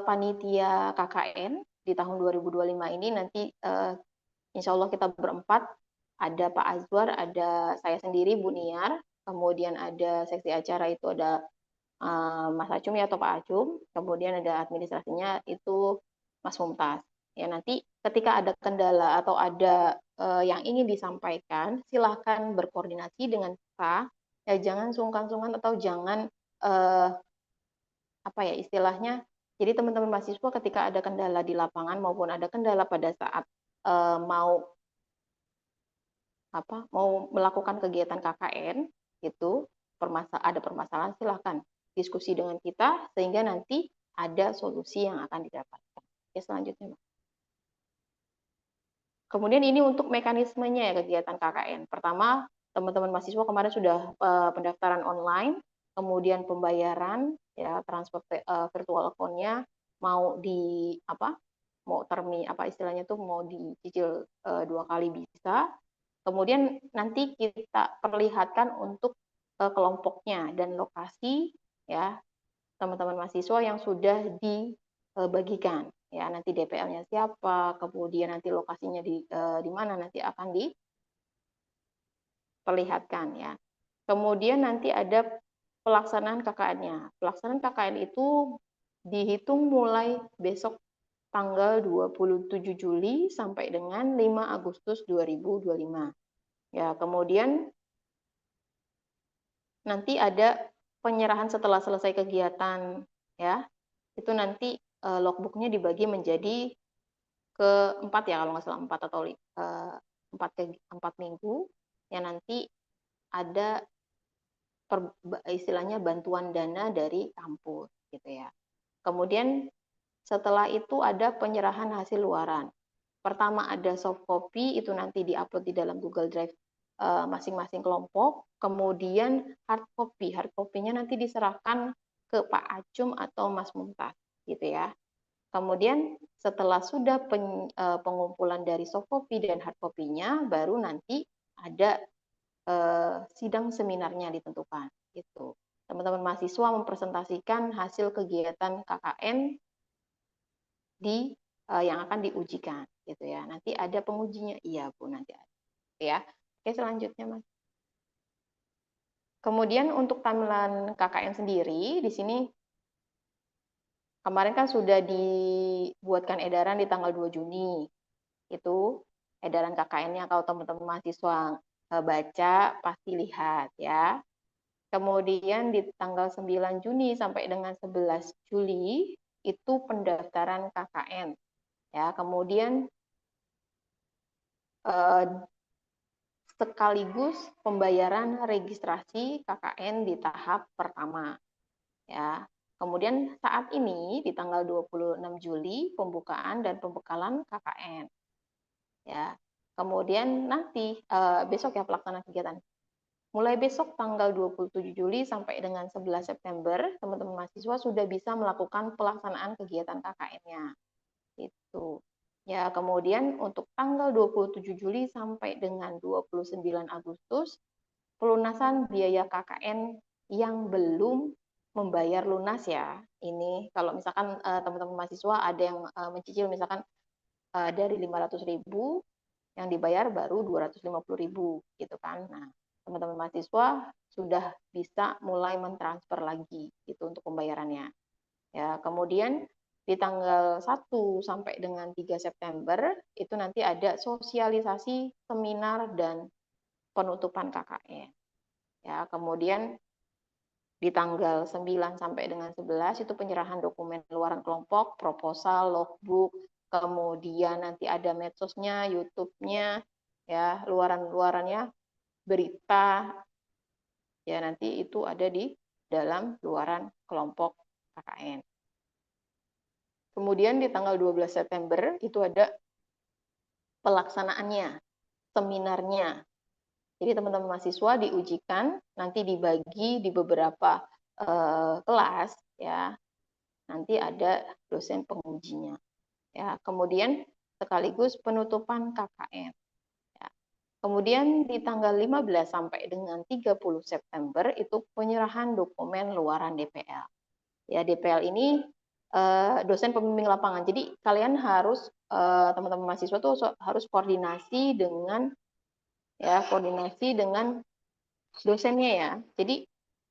panitia KKN di tahun 2025 ini nanti insya Allah kita berempat, ada Pak Azwar, ada saya sendiri Bu Niar, kemudian ada seksi acara itu ada Mas Acum ya atau Pak Acum, kemudian ada administrasinya itu Mas Mumtaz. Ya nanti ketika ada kendala atau ada yang ingin disampaikan, silahkan berkoordinasi dengan kita. Ya jangan sungkan-sungkan atau jangan apa ya istilahnya. Jadi teman-teman mahasiswa ketika ada kendala di lapangan maupun ada kendala pada saat mau melakukan kegiatan KKN itu ada permasalahan silahkan diskusi dengan kita sehingga nanti ada solusi yang akan didapatkan. Oke, selanjutnya. Kemudian ini untuk mekanismenya ya kegiatan KKN. Pertama, teman-teman mahasiswa kemarin sudah pendaftaran online, kemudian pembayaran ya transfer virtual account-nya mau di mau istilahnya tuh mau dicicil 2 kali bisa. Kemudian nanti kita perlihatkan untuk kelompoknya dan lokasi ya teman-teman mahasiswa yang sudah dibagikan. Ya, nanti DPL-nya siapa, kemudian nanti lokasinya di mana nanti akan diperlihatkan ya. Kemudian nanti ada pelaksanaan KKN-nya. Pelaksanaan KKN itu dihitung mulai besok tanggal 27 Juli sampai dengan 5 Agustus 2025. Ya, kemudian nanti ada penyerahan setelah selesai kegiatan ya. Itu nanti logbooknya dibagi menjadi ke-4 ya kalau nggak salah 4 atau 4 minggu yang nanti ada istilahnya bantuan dana dari kampus gitu ya. Kemudian setelah itu ada penyerahan hasil luaran. Pertama ada soft copy itu nanti diupload di dalam Google Drive masing-masing kelompok. Kemudian hard copy, hard copy-nya nanti diserahkan ke Pak Acum atau Mas Mumtaz gitu ya. Kemudian setelah sudah pengumpulan dari soft copy dan hard copy-nya, baru nanti ada sidang seminarnya ditentukan. Gitu. Teman-teman mahasiswa mempresentasikan hasil kegiatan KKN yang akan diujikan, gitu ya. Nanti ada pengujinya, iya Bu nanti ada, ya. Oke selanjutnya Mas. Kemudian untuk timeline KKN sendiri di sini. Kemarin kan sudah dibuatkan edaran di tanggal 2 Juni. Itu edaran KKN-nya kalau teman-teman mahasiswa baca pasti lihat ya. Kemudian di tanggal 9 Juni sampai dengan 11 Juli itu pendaftaran KKN. Ya, kemudian sekaligus pembayaran registrasi KKN di tahap pertama. Ya. Kemudian saat ini di tanggal 26 Juli pembukaan dan pembekalan KKN. Ya. Kemudian nanti besok ya pelaksanaan kegiatan. Mulai besok tanggal 27 Juli sampai dengan 11 September teman-teman mahasiswa sudah bisa melakukan pelaksanaan kegiatan KKN-nya. Itu. Ya, kemudian untuk tanggal 27 Juli sampai dengan 29 Agustus pelunasan biaya KKN yang belum membayar lunas ya. Ini kalau misalkan teman-teman mahasiswa ada yang mencicil misalkan dari 500.000 yang dibayar baru 250.000 gitu kan. Nah, teman-teman mahasiswa sudah bisa mulai mentransfer lagi itu untuk pembayarannya. Ya, kemudian di tanggal 1 sampai dengan 3 September itu nanti ada sosialisasi, seminar, dan penutupan KKN. Ya, kemudian di tanggal 9 sampai dengan 11 itu penyerahan dokumen luaran kelompok, proposal, logbook, kemudian nanti ada medsosnya, YouTube-nya, ya, luaran-luarannya, berita, ya nanti itu ada di dalam luaran kelompok KKN. Kemudian di tanggal 12 September itu ada pelaksanaannya, seminarnya. Jadi teman-teman mahasiswa diujikan, nanti dibagi di beberapa kelas, ya. Nanti ada dosen pengujinya. Ya, kemudian sekaligus penutupan KKN. Ya. Kemudian di tanggal 15 sampai dengan 30 September itu penyerahan dokumen luaran DPL. Ya, DPL ini dosen pembimbing lapangan. Jadi kalian harus teman-teman mahasiswa tuh harus koordinasi dengan dosennya ya. Jadi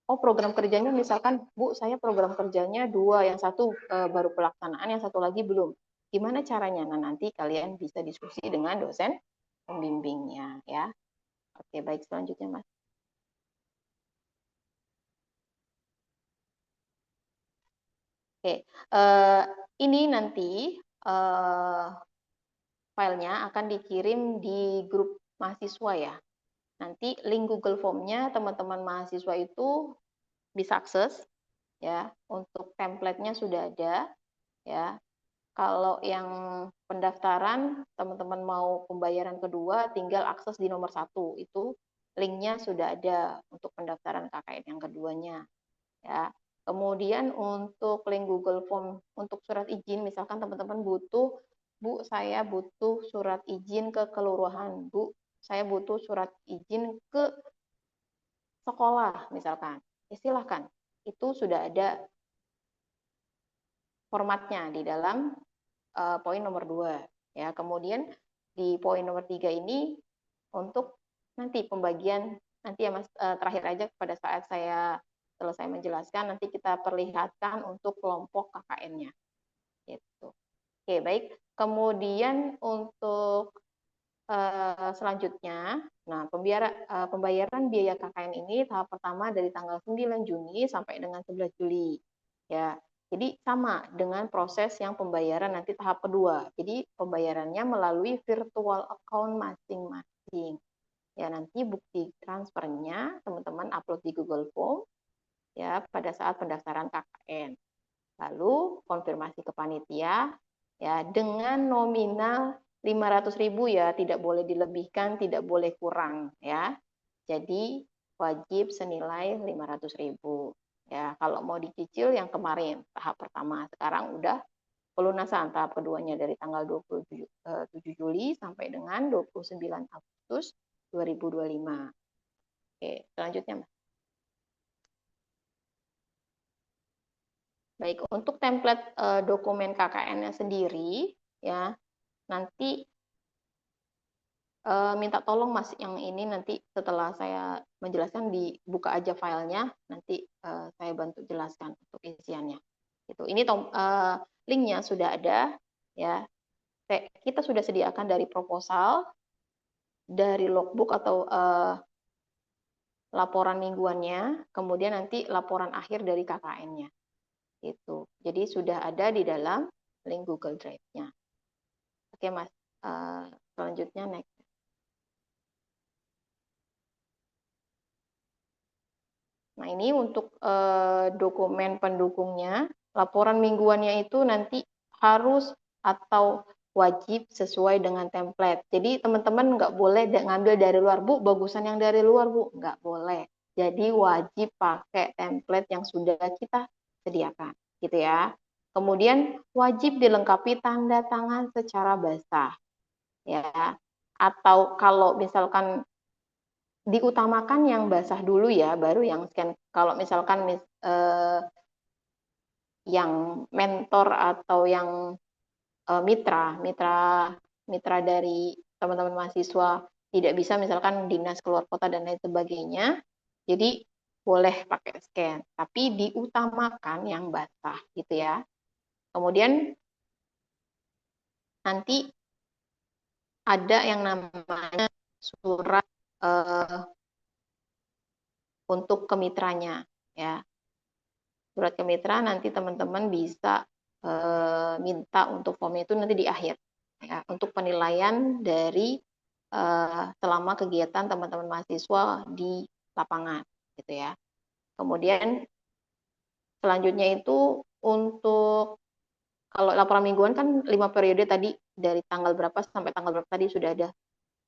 program kerjanya misalkan Bu, saya program kerjanya 2, yang satu baru pelaksanaan, yang satu lagi belum. Gimana caranya? Nah, nanti kalian bisa diskusi dengan dosen pembimbingnya ya. Oke, baik, selanjutnya Mas. Oke, ini nanti filenya akan dikirim di grup mahasiswa ya. Nanti link Google Form-nya teman-teman mahasiswa itu bisa akses ya. Untuk template-nya sudah ada ya. Kalau yang pendaftaran teman-teman mau pembayaran kedua tinggal akses di nomor 1 itu linknya sudah ada untuk pendaftaran KKN yang keduanya ya. Kemudian untuk link Google Form untuk surat izin, misalkan teman-teman butuh, Bu, saya butuh surat izin ke kelurahan, Bu, saya butuh surat izin ke sekolah, misalkan. Ya, silahkan, itu sudah ada formatnya di dalam poin nomor 2. Ya, kemudian di poin nomor 3 ini untuk nanti pembagian, nanti ya Mas, terakhir aja pada saat saya selesai menjelaskan, nanti kita perlihatkan untuk kelompok KKN-nya. Gitu. Oke, baik. Kemudian untuk selanjutnya, nah pembayaran biaya KKN ini tahap pertama dari tanggal 9 Juni sampai dengan 11 Juli. Ya, jadi sama dengan proses yang pembayaran nanti tahap kedua. Jadi pembayarannya melalui virtual account masing-masing. Ya, nanti bukti transfernya teman-teman upload di Google Form ya pada saat pendaftaran KKN. Lalu konfirmasi ke panitia ya dengan nominal 500.000 ya, tidak boleh dilebihkan, tidak boleh kurang ya. Jadi wajib senilai 500.000 ya. Kalau mau dicicil yang kemarin tahap pertama, sekarang udah pelunasan tahap keduanya dari tanggal 27 Juli sampai dengan 29 Agustus 2025. Oke, selanjutnya Mas. Baik, untuk template dokumen KKN-nya sendiri ya, nanti minta tolong Mas yang ini nanti setelah saya menjelaskan dibuka aja filenya, nanti saya bantu jelaskan untuk isiannya. Itu. Ini linknya sudah ada ya. Kita sudah sediakan dari proposal, dari logbook atau laporan mingguannya, kemudian nanti laporan akhir dari KKN-nya. Itu. Jadi sudah ada di dalam link Google Drive-nya. Oke Mas, selanjutnya next. Nah ini untuk dokumen pendukungnya, laporan mingguannya itu nanti harus atau wajib sesuai dengan template. Jadi teman-teman nggak boleh ngambil dari luar, Bu, bagusan yang dari luar, Bu. Nggak boleh. Jadi wajib pakai template yang sudah kita sediakan, gitu ya. Kemudian wajib dilengkapi tanda tangan secara basah, ya. Atau kalau misalkan diutamakan yang basah dulu ya, baru yang scan. Kalau misalkan yang mentor atau yang mitra dari teman-teman mahasiswa tidak bisa misalkan dinas keluar kota dan lain sebagainya, jadi boleh pakai scan, tapi diutamakan yang basah gitu ya. Kemudian nanti ada yang namanya surat untuk kemitranya ya. Surat kemitra nanti teman-teman bisa minta untuk formnya itu nanti di akhir ya, untuk penilaian dari selama kegiatan teman-teman mahasiswa di lapangan gitu ya. Kemudian selanjutnya itu untuk kalau laporan mingguan kan 5 periode tadi dari tanggal berapa sampai tanggal berapa tadi sudah ada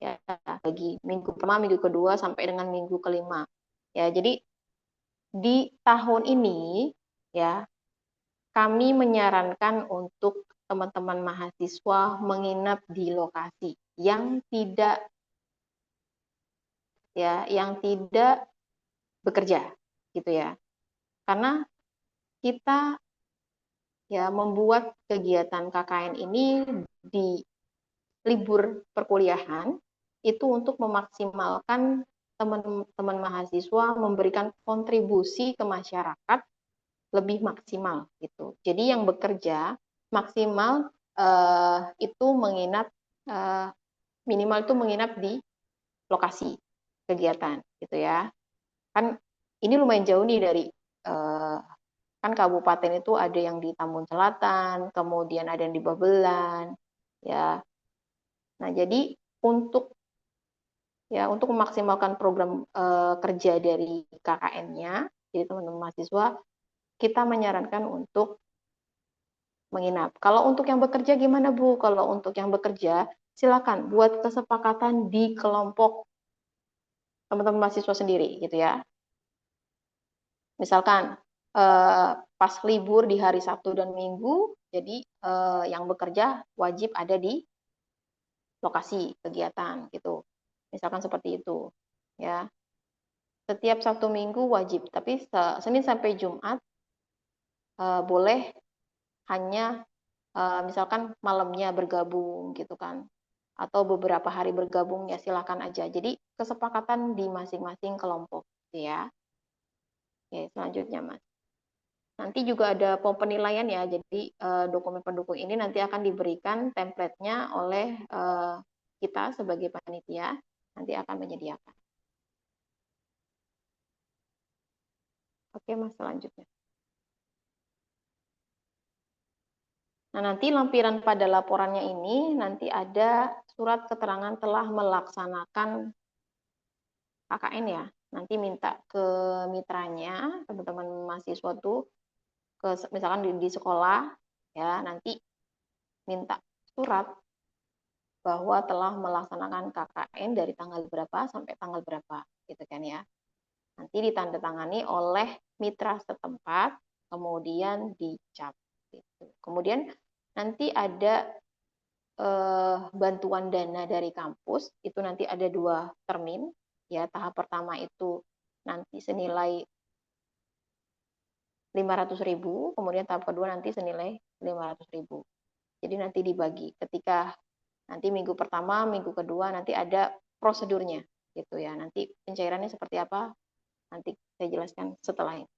ya, bagi minggu pertama, minggu kedua sampai dengan minggu kelima. Ya, jadi di tahun ini ya kami menyarankan untuk teman-teman mahasiswa menginap di lokasi yang tidak bekerja gitu ya. Karena kita ya membuat kegiatan KKN ini di libur perkuliahan itu untuk memaksimalkan teman-teman mahasiswa memberikan kontribusi ke masyarakat lebih maksimal gitu. Jadi yang bekerja maksimal itu menginap minimal itu menginap di lokasi kegiatan gitu ya. Kan ini lumayan jauh nih dari kan kabupaten itu ada yang di Tambun Selatan, kemudian ada yang di Babelan, ya. Nah, jadi untuk memaksimalkan program kerja dari KKN-nya, jadi teman-teman mahasiswa, kita menyarankan untuk menginap. Kalau untuk yang bekerja gimana Bu? Kalau untuk yang bekerja, silakan buat kesepakatan di kelompok teman-teman mahasiswa sendiri, gitu ya. Misalkan pas libur di hari Sabtu dan Minggu, jadi yang bekerja wajib ada di lokasi kegiatan gitu. Misalkan seperti itu, ya. Setiap Sabtu Minggu wajib, tapi Senin sampai Jumat boleh hanya misalkan malamnya bergabung gitu kan, atau beberapa hari bergabung ya silakan aja. Jadi kesepakatan di masing-masing kelompok, gitu ya. Oke, selanjutnya Mas. Nanti juga ada pom penilaian ya, jadi dokumen pendukung ini nanti akan diberikan template-nya oleh kita sebagai panitia, nanti akan menyediakan. Oke Mas, selanjutnya. Nah, nanti lampiran pada laporannya ini nanti ada surat keterangan telah melaksanakan KKN ya. Nanti minta ke mitranya, teman-teman mahasiswa tuh, misalkan di sekolah, ya nanti minta surat bahwa telah melaksanakan KKN dari tanggal berapa sampai tanggal berapa, gitu kan ya. Nanti ditandatangani oleh mitra setempat, kemudian dicap. Gitu. Kemudian nanti ada bantuan dana dari kampus, itu nanti ada 2 termin, ya. Tahap pertama itu nanti senilai 500.000, kemudian tahap kedua nanti senilai 500.000. Jadi nanti dibagi ketika nanti minggu pertama, minggu kedua nanti ada prosedurnya gitu ya. Nanti pencairannya seperti apa nanti saya jelaskan setelah ini.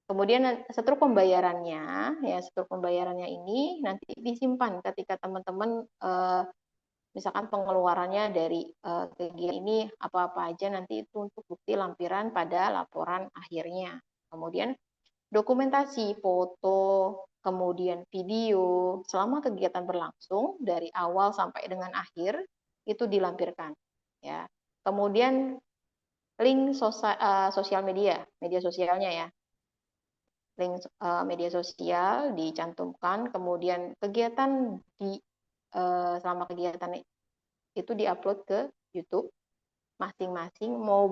Kemudian struktur pembayarannya ya, struktur pembayarannya ini nanti disimpan ketika teman-teman misalkan pengeluarannya dari kegiatan ini apa-apa aja nanti itu untuk bukti lampiran pada laporan akhirnya. Kemudian dokumentasi foto, kemudian video selama kegiatan berlangsung dari awal sampai dengan akhir itu dilampirkan ya. Kemudian link sosial media sosialnya ya. Link media sosial dicantumkan, kemudian kegiatan di selama kegiatan itu diupload ke YouTube masing-masing. Mau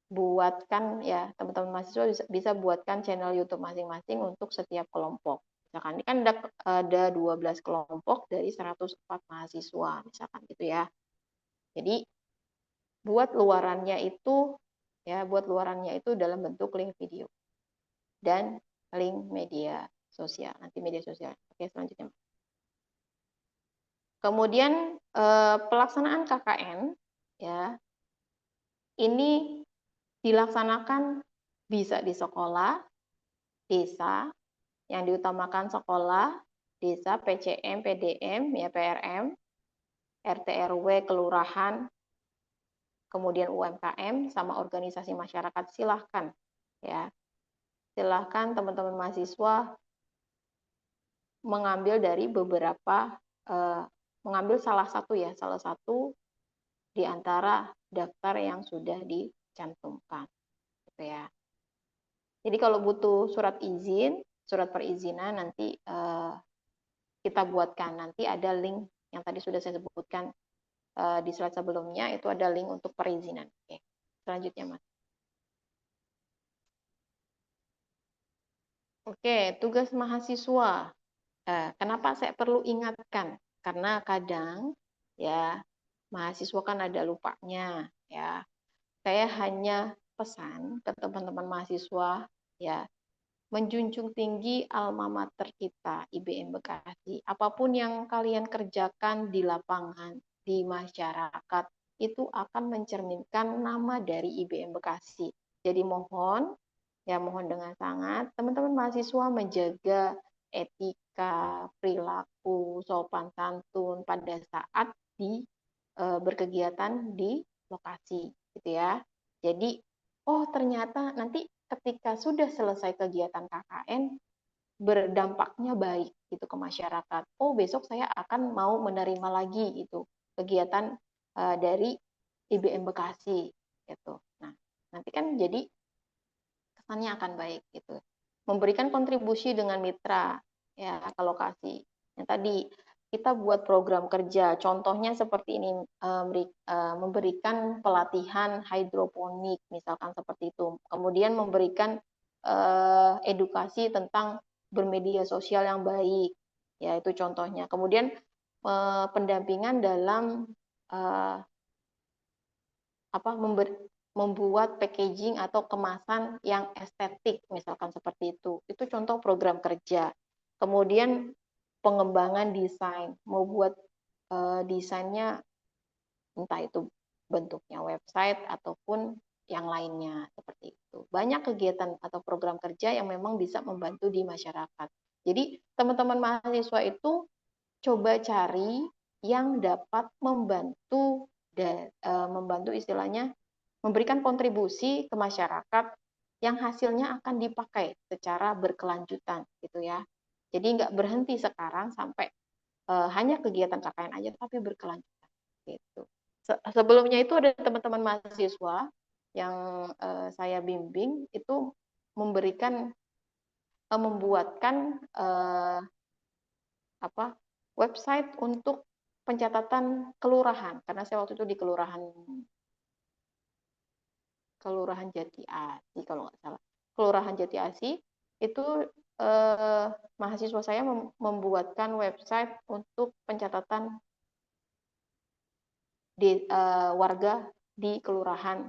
buatkan ya teman-teman mahasiswa bisa buatkan channel YouTube masing-masing untuk setiap kelompok. Misalkan ini kan ada 12 kelompok dari 104 mahasiswa misalkan gitu ya. Jadi buat luarannya itu dalam bentuk link video dan link media sosial. Nanti media sosial. Oke, selanjutnya. Kemudian pelaksanaan KKN ya ini dilaksanakan bisa di sekolah, desa, yang diutamakan sekolah, desa, PCM, PDM, ya PRM, RT RW, kelurahan, kemudian UMKM sama organisasi masyarakat. Silahkan ya. Silahkan teman-teman mahasiswa mengambil dari beberapa mengambil salah satu di antara daftar yang sudah dicantumkan gitu ya. Jadi kalau butuh surat izin, surat perizinan nanti kita buatkan. Nanti ada link yang tadi sudah saya sebutkan di slide sebelumnya, itu ada link untuk perizinan. Oke. Selanjutnya, Mas. Oke, tugas mahasiswa. Kenapa saya perlu ingatkan? Karena kadang ya mahasiswa kan ada lupanya ya. Saya hanya pesan ke teman-teman mahasiswa ya, menjunjung tinggi alma mater kita IBM Bekasi. Apapun yang kalian kerjakan di lapangan, di masyarakat, itu akan mencerminkan nama dari IBM Bekasi. Jadi mohon dengan sangat teman-teman mahasiswa menjaga etika, perilaku, sopan santun pada saat berkegiatan di lokasi gitu ya. Jadi ternyata nanti ketika sudah selesai kegiatan KKN berdampaknya baik gitu ke masyarakat. Besok saya akan mau menerima lagi itu kegiatan dari IBM Bekasi gitu. Nah, nanti kan jadi kesannya akan baik gitu. Memberikan kontribusi dengan mitra ya ke lokasi. Yang tadi kita buat program kerja, contohnya seperti ini, memberikan pelatihan hidroponik misalkan seperti itu. Kemudian memberikan edukasi tentang bermedia sosial yang baik, ya itu contohnya. Kemudian pendampingan dalam membuat packaging atau kemasan yang estetik, misalkan seperti itu. Itu contoh program kerja. Kemudian pengembangan desain, mau buat desainnya entah itu bentuknya website ataupun yang lainnya seperti itu. Banyak kegiatan atau program kerja yang memang bisa membantu di masyarakat. Jadi teman-teman mahasiswa itu coba cari yang dapat membantu istilahnya memberikan kontribusi ke masyarakat yang hasilnya akan dipakai secara berkelanjutan gitu ya. Jadi nggak berhenti sekarang sampai hanya kegiatan KKN aja, tapi berkelanjutan gitu. Sebelumnya itu ada teman-teman mahasiswa yang saya bimbing itu membuatkan website untuk pencatatan kelurahan, karena saya waktu itu di kelurahan Jati Asih kalau nggak salah. Kelurahan Jati Asih itu mahasiswa saya membuatkan website untuk pencatatan warga di kelurahan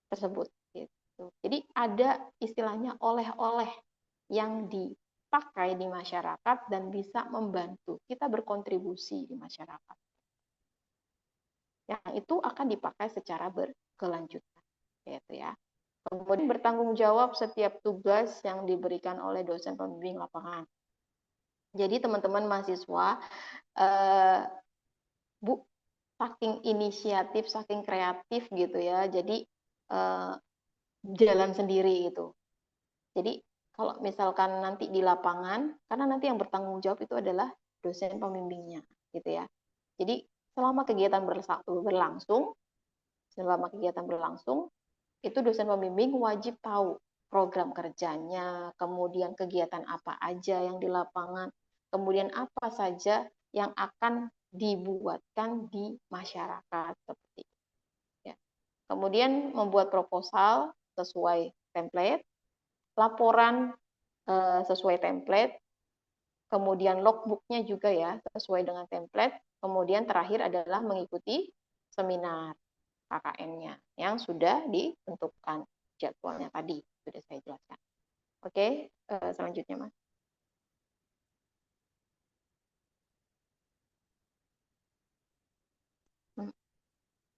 tersebut. Gitu. Jadi ada istilahnya oleh-oleh yang dipakai di masyarakat dan bisa membantu kita berkontribusi di masyarakat. Yang itu akan dipakai secara berkelanjutan, gitu ya. Kemudian bertanggung jawab setiap tugas yang diberikan oleh dosen pembimbing lapangan. Jadi teman-teman mahasiswa, saking inisiatif, saking kreatif gitu ya, jadi jalan sendiri itu. Jadi kalau misalkan nanti di lapangan, karena nanti yang bertanggung jawab itu adalah dosen pembimbingnya, gitu ya. Jadi selama kegiatan berlangsung, itu dosen pembimbing wajib tahu program kerjanya, kemudian kegiatan apa aja yang di lapangan, kemudian apa saja yang akan dibuatkan di masyarakat seperti itu. Ya. Kemudian membuat proposal sesuai template, laporan sesuai template, kemudian logbooknya juga ya sesuai dengan template, kemudian terakhir adalah mengikuti seminar KKN-nya yang sudah ditentukan jadwalnya tadi sudah saya jelaskan. Oke, selanjutnya Mas.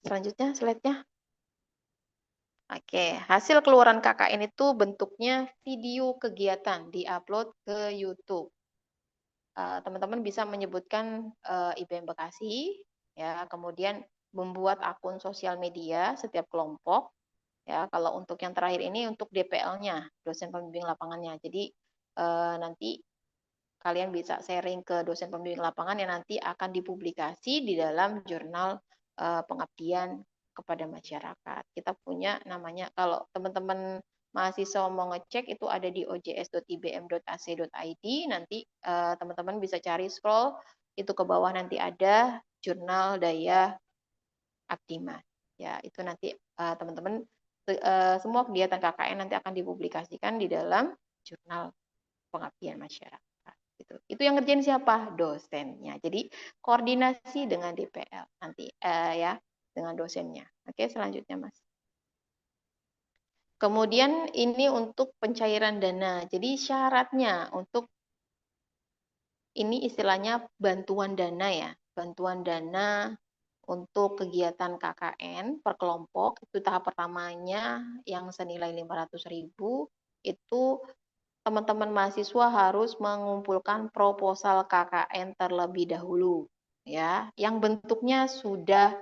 Selanjutnya slide-nya. Oke, hasil keluaran KKN itu bentuknya video kegiatan diupload ke YouTube. Teman-teman bisa menyebutkan IPM Bekasi, ya, kemudian membuat akun sosial media setiap kelompok, ya. Kalau untuk yang terakhir ini untuk DPL-nya, dosen pembimbing lapangannya. Jadi nanti kalian bisa sharing ke dosen pembimbing lapangan yang nanti akan dipublikasi di dalam jurnal pengabdian kepada masyarakat. Kita punya namanya, kalau teman-teman mahasiswa mau ngecek itu ada di ojs.ibm.ac.id, nanti teman-teman bisa cari scroll itu ke bawah, nanti ada jurnal daya Abdimas. Ya, itu nanti teman-teman semua kegiatan KKN nanti akan dipublikasikan di dalam jurnal pengabdian masyarakat. Gitu. Itu yang ngerjain siapa? Dosennya. Jadi koordinasi dengan DPL nanti ya, dengan dosennya. Oke, selanjutnya Mas. Kemudian ini untuk pencairan dana. Jadi syaratnya untuk ini istilahnya bantuan dana ya. Bantuan dana untuk kegiatan KKN per kelompok itu tahap pertamanya yang senilai 500.000 itu teman-teman mahasiswa harus mengumpulkan proposal KKN terlebih dahulu ya, yang bentuknya sudah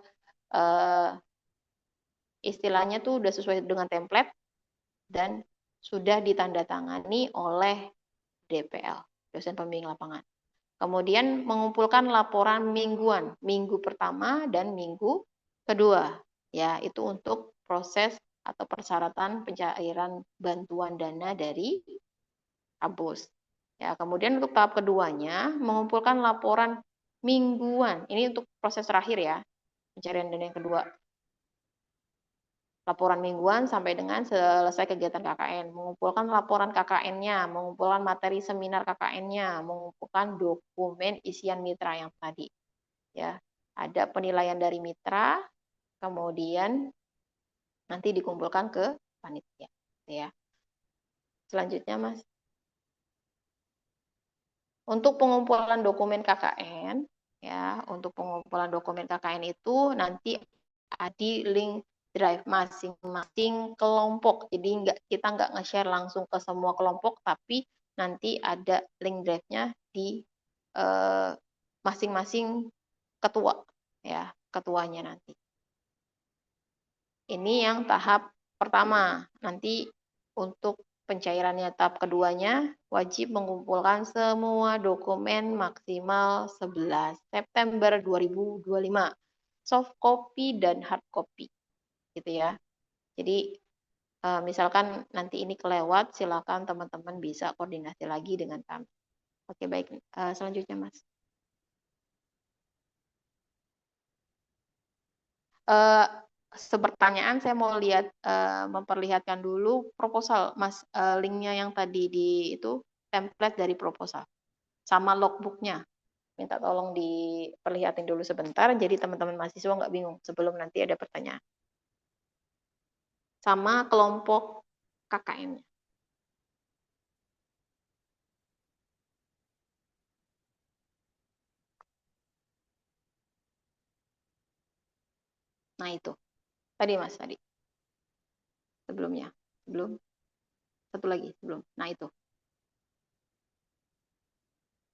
istilahnya tuh udah sesuai dengan template dan sudah ditandatangani oleh DPL, dosen pembimbing lapangan. Kemudian mengumpulkan laporan mingguan, minggu pertama dan minggu kedua. Ya, itu untuk proses atau persyaratan pencairan bantuan dana dari kampus. Ya, kemudian untuk tahap keduanya mengumpulkan laporan mingguan. Ini untuk proses terakhir ya, pencarian dana yang kedua. Laporan mingguan sampai dengan selesai kegiatan KKN, mengumpulkan laporan KKN-nya, mengumpulkan materi seminar KKN-nya, mengumpulkan dokumen isian mitra yang tadi. Ya, ada penilaian dari mitra, kemudian nanti dikumpulkan ke panitia. Ya. Selanjutnya, Mas. Untuk pengumpulan dokumen KKN, ya, untuk pengumpulan dokumen KKN itu nanti ada di link drive masing-masing kelompok. Jadi kita nggak nge-share langsung ke semua kelompok, tapi nanti ada link drive-nya di masing-masing ketua, ya, ketuanya nanti. Ini yang tahap pertama. Nanti untuk pencairannya tahap keduanya wajib mengumpulkan semua dokumen maksimal 11 September 2025. Soft copy dan hard copy. Gitu ya. Jadi misalkan nanti ini kelewat, silakan teman-teman bisa koordinasi lagi dengan kami. Oke, baik. Selanjutnya, Mas. Sepertanyaan saya mau lihat memperlihatkan dulu proposal Mas, linknya yang tadi di itu template dari proposal sama logbooknya, minta tolong diperlihatin dulu sebentar jadi teman-teman mahasiswa nggak bingung sebelum nanti ada pertanyaan, sama kelompok KKN-nya. Nah itu tadi Mas, tadi sebelumnya, sebelum satu lagi sebelum, nah itu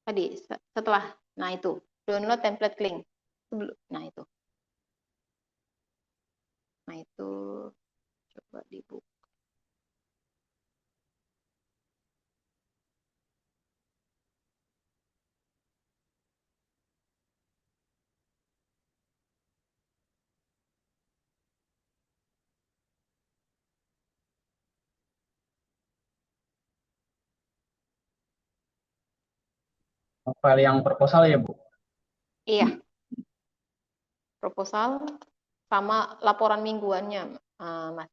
tadi setelah, nah itu download template link sebelum, nah itu coba dibuka. File yang proposal ya, Bu? Iya, proposal sama laporan mingguannya, Mas.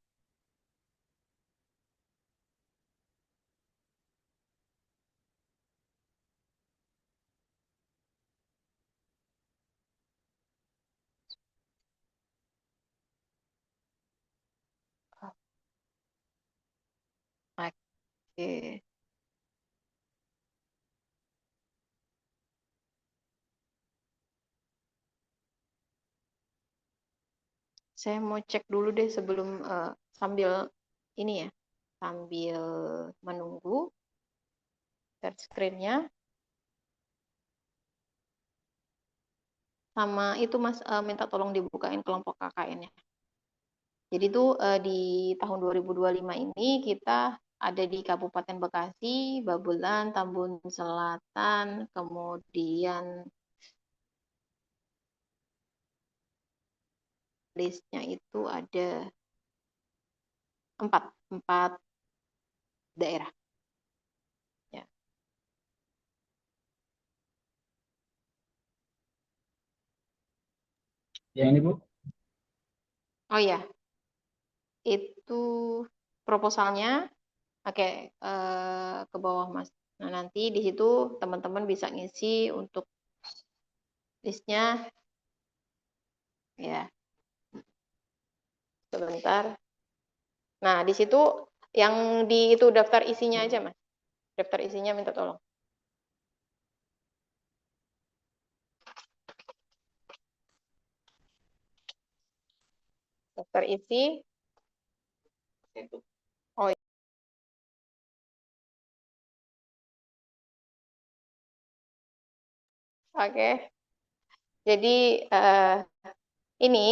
Oke. Saya mau cek dulu deh sebelum sambil ini ya, sambil menunggu share screen-nya. Sama itu Mas, minta tolong dibukain kelompok KKN-nya. Jadi itu di tahun 2025 ini kita ada di Kabupaten Bekasi, Babelan, Tambun Selatan, kemudian listnya itu ada empat daerah. Ya. Yang ini Bu. Oh ya, itu proposalnya. Oke, ke bawah Mas. Nah, nanti di situ teman-teman bisa ngisi untuk listnya ya. Sebentar. Nah, di situ yang di itu daftar isinya aja, Mas. Daftar isinya minta tolong. Daftar isi. Oh, oke. Jadi ini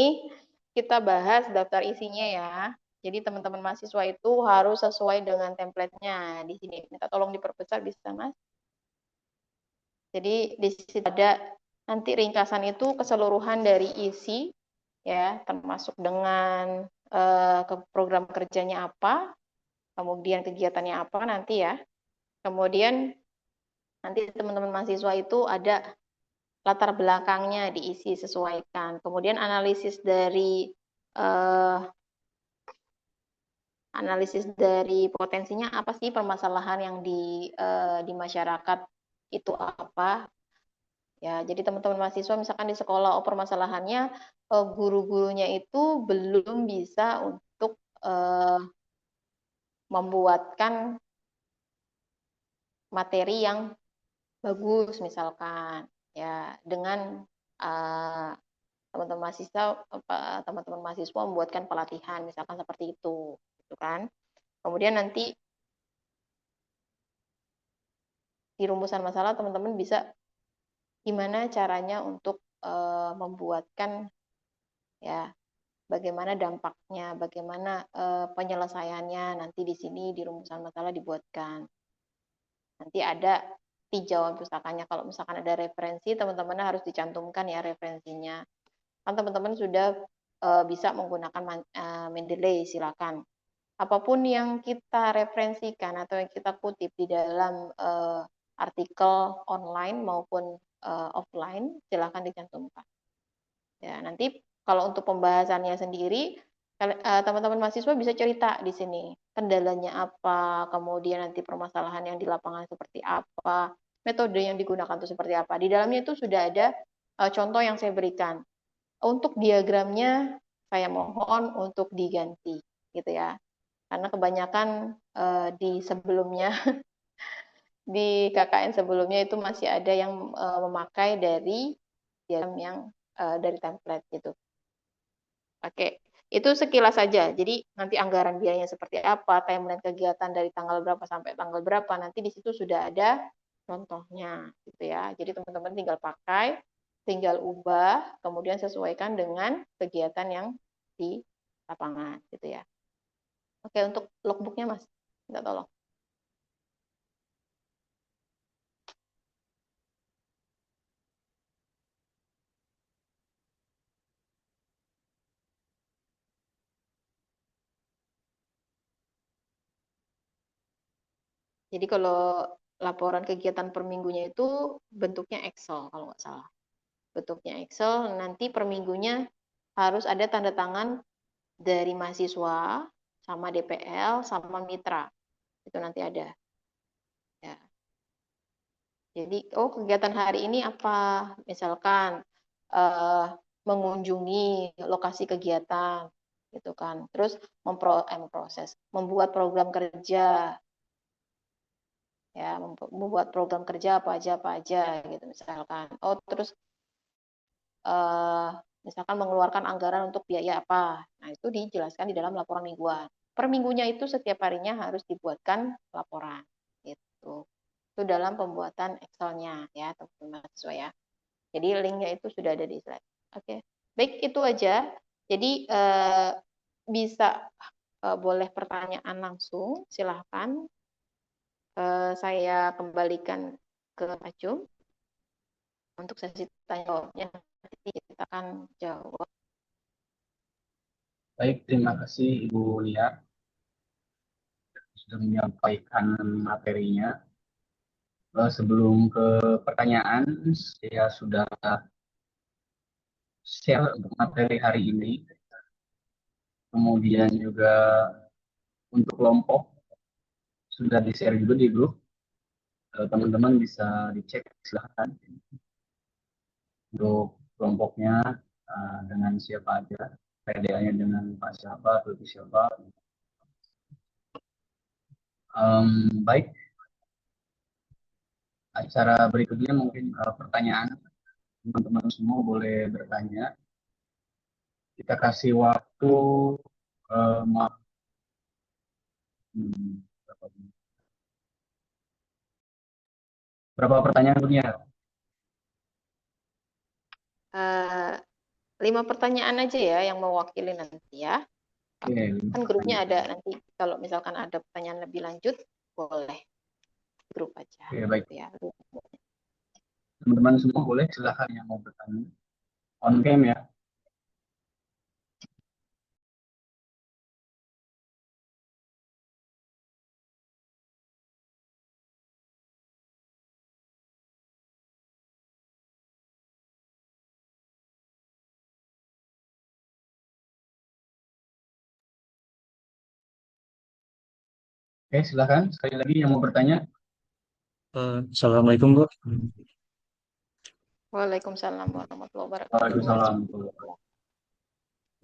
kita bahas daftar isinya ya. Jadi teman-teman mahasiswa itu harus sesuai dengan template-nya. Di sini minta tolong diperbesar bisa, Mas. Jadi di situ ada nanti ringkasan itu keseluruhan dari isi ya, termasuk dengan program kerjanya apa, kemudian kegiatannya apa nanti ya. Kemudian nanti teman-teman mahasiswa itu ada latar belakangnya diisi sesuaikan. Kemudian eh, analisis dari potensinya apa sih permasalahan yang di masyarakat itu apa. Ya, jadi teman-teman mahasiswa misalkan di sekolah permasalahannya guru-gurunya itu belum bisa untuk membuatkan materi yang bagus misalkan ya dengan teman-teman mahasiswa membuatkan pelatihan misalkan seperti itu gitu kan. Kemudian nanti di rumusan masalah teman-teman bisa gimana caranya untuk membuatkan ya bagaimana dampaknya, bagaimana penyelesaiannya nanti di sini di rumusan masalah dibuatkan. Nanti ada tinjauan pustakanya. Kalau misalkan ada referensi, teman-teman harus dicantumkan ya referensinya. Kan teman-teman sudah bisa menggunakan Mendeley, silakan. Apapun yang kita referensikan atau yang kita kutip di dalam artikel online maupun offline, silakan dicantumkan. Ya, nanti kalau untuk pembahasannya sendiri, teman-teman mahasiswa bisa cerita di sini kendalanya apa, kemudian nanti permasalahan yang di lapangan seperti apa, metode yang digunakan itu seperti apa. Di dalamnya itu sudah ada contoh yang saya berikan. Untuk diagramnya saya mohon untuk diganti, gitu ya. Karena kebanyakan di sebelumnya di KKN sebelumnya itu masih ada yang memakai dari diagram yang dari template gitu. Oke, itu sekilas saja. Jadi nanti anggaran biayanya seperti apa, timeline kegiatan dari tanggal berapa sampai tanggal berapa, nanti di situ sudah ada contohnya, gitu ya. Jadi teman-teman tinggal pakai, tinggal ubah, kemudian sesuaikan dengan kegiatan yang di lapangan, gitu ya. Oke, untuk logbooknya Mas, minta tolong. Jadi kalau laporan kegiatan per minggunya itu bentuknya Excel kalau nggak salah. Bentuknya Excel, nanti per minggunya harus ada tanda tangan dari mahasiswa sama DPL sama mitra. Itu nanti ada. Ya. Jadi, oh kegiatan hari ini apa? Misalkan mengunjungi lokasi kegiatan gitu kan. Terus memproses, membuat program kerja ya, membuat program kerja apa aja gitu misalkan. Oh, terus Misalkan mengeluarkan anggaran untuk biaya apa. Nah, itu dijelaskan di dalam laporan mingguan. Per minggunya itu setiap harinya harus dibuatkan laporan. Gitu. Itu dalam pembuatan Excel-nya ya, teman-teman mahasiswa ya. Jadi linknya itu sudah ada di slide. Oke, baik itu aja. Jadi bisa boleh pertanyaan langsung, silahkan. Saya kembalikan ke Acung untuk sesi tanya jawabnya. Nanti kita akan jawab. Baik, terima kasih Ibu Lia sudah menyampaikan materinya. Sebelum ke pertanyaan, saya sudah share untuk materi hari ini. Kemudian juga untuk kelompok sudah di-share juga di grup. Teman-teman bisa dicek, silahkan. Untuk kelompoknya dengan siapa aja, PDA-nya dengan Pak siapa, atau siapa. Baik, acara berikutnya mungkin pertanyaan. Teman-teman semua boleh bertanya. Kita kasih waktu maaf, berapa pertanyaan punya? 5 pertanyaan aja ya yang mewakili nanti ya. Oke, Kan grupnya ada nanti kalau misalkan ada pertanyaan lebih lanjut boleh grup aja. Oke, baik. Gitu ya. Teman-teman semua boleh silahkan yang mau bertanya. On cam ya. Oke, silahkan. Sekali lagi yang mau bertanya. Assalamualaikum Bu. Waalaikumsalam warahmatullahi wabarakatuh. Waalaikumsalam.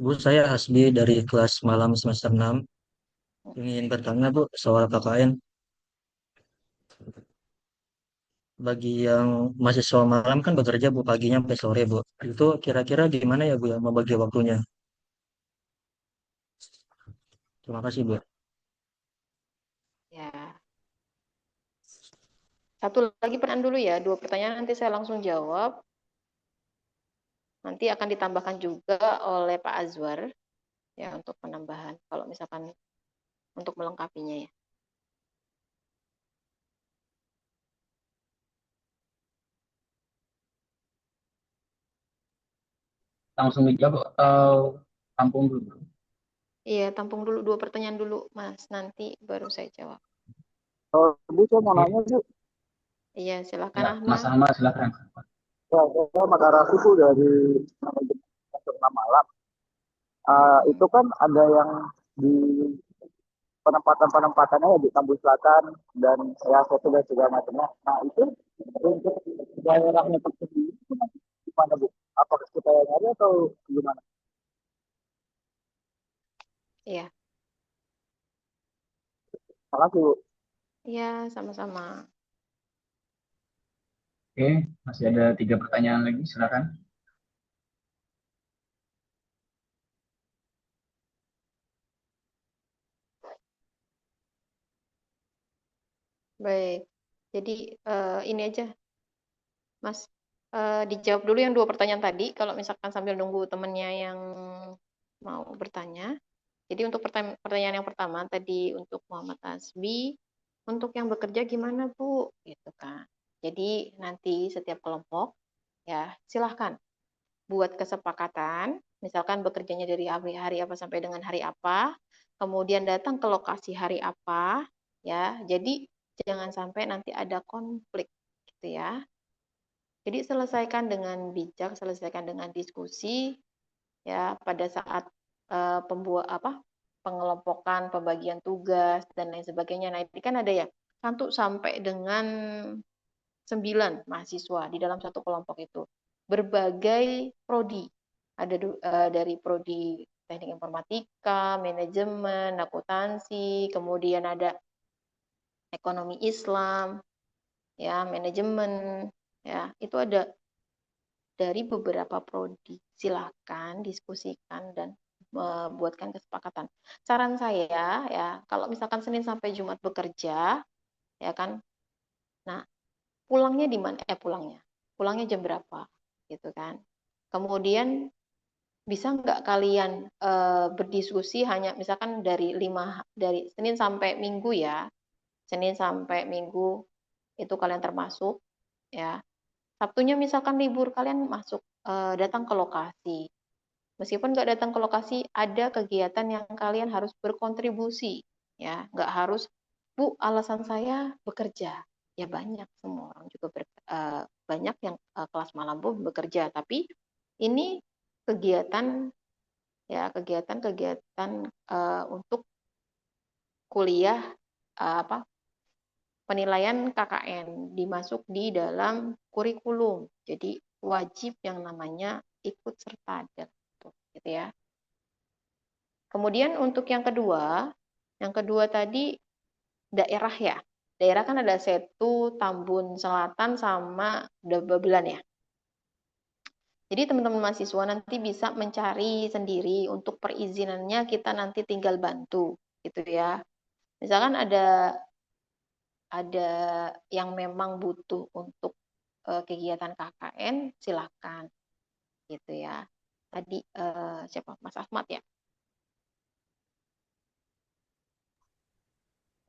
Bu, saya Hasbi dari kelas malam semester 6. Ingin bertanya Bu, soal KKN. Bagi yang mahasiswa malam kan bekerja Bu paginya sampai sore Bu. Itu kira-kira gimana ya Bu ya membagi waktunya? Terima kasih Bu. Ya. Satu lagi pertanyaan dulu ya, 2 pertanyaan nanti saya langsung jawab. Nanti akan ditambahkan juga oleh Pak Azwar ya untuk penambahan kalau misalkan untuk melengkapinya ya. Langsung dijawab atau tampung dulu? Iya, tampung dulu 2 pertanyaan dulu, Mas. Nanti baru saya jawab. Bu, saya mau nanya Bu. Iya, silakan Ya, Ahmad. Mas Ahmad silahkan. Ya, saya Mata Raffi Bu dari manajemen Semester malam. Itu kan ada yang di penempatannya ya di Tambun Selatan dan ya satu dan segala macamnya. Nah itu untuk daerahnya tersendiri itu nanti gimana Bu? Apakah kita yang nyari atau gimana? Iya. Makasih Bu. Iya, sama-sama. Oke, masih ada 3 pertanyaan lagi, silakan. Baik. Jadi ini aja, Mas. Dijawab dulu yang 2 pertanyaan tadi. Kalau misalkan sambil nunggu temennya yang mau bertanya. Jadi untuk pertanyaan yang pertama tadi untuk Muhammad Hasbi, untuk yang bekerja gimana Bu? Gitu kan. Jadi nanti setiap kelompok ya silahkan buat kesepakatan, misalkan bekerjanya dari hari apa sampai dengan hari apa, kemudian datang ke lokasi hari apa, ya. Jadi jangan sampai nanti ada konflik, gitu ya. Jadi selesaikan dengan bijak, selesaikan dengan diskusi, ya pada saat pengelompokan, pembagian tugas dan lain sebagainya. Nah ini kan ada ya 1 sampai dengan 9 mahasiswa di dalam satu kelompok itu berbagai prodi. Ada dari prodi teknik informatika, manajemen, akuntansi, kemudian ada ekonomi Islam, ya manajemen, ya itu ada dari beberapa prodi. Silahkan diskusikan dan membuatkan kesepakatan. Saran saya ya, kalau misalkan Senin sampai Jumat bekerja, ya kan, nah pulangnya di mana? Pulangnya jam berapa, gitu kan? Kemudian bisa nggak kalian berdiskusi hanya misalkan dari Senin sampai Minggu ya, Senin sampai Minggu itu kalian termasuk ya. Sabtunya misalkan libur, kalian masuk datang ke lokasi. Meskipun nggak datang ke lokasi, ada kegiatan yang kalian harus berkontribusi ya. Nggak harus, Bu, alasan saya bekerja. Ya banyak, semua orang juga banyak yang kelas malam pun bekerja, tapi ini kegiatan ya, kegiatan-kegiatan untuk kuliah apa penilaian KKN dimasuk di dalam kurikulum. Jadi wajib yang namanya ikut serta gitu ya. Kemudian untuk yang kedua tadi daerah ya. Daerah kan ada Setu, Tambun Selatan sama Babelan ya. Jadi teman-teman mahasiswa nanti bisa mencari sendiri untuk perizinannya, kita nanti tinggal bantu gitu ya. Misalkan ada yang memang butuh untuk kegiatan KKN, silakan gitu ya. Tadi siapa? Mas Ahmad ya?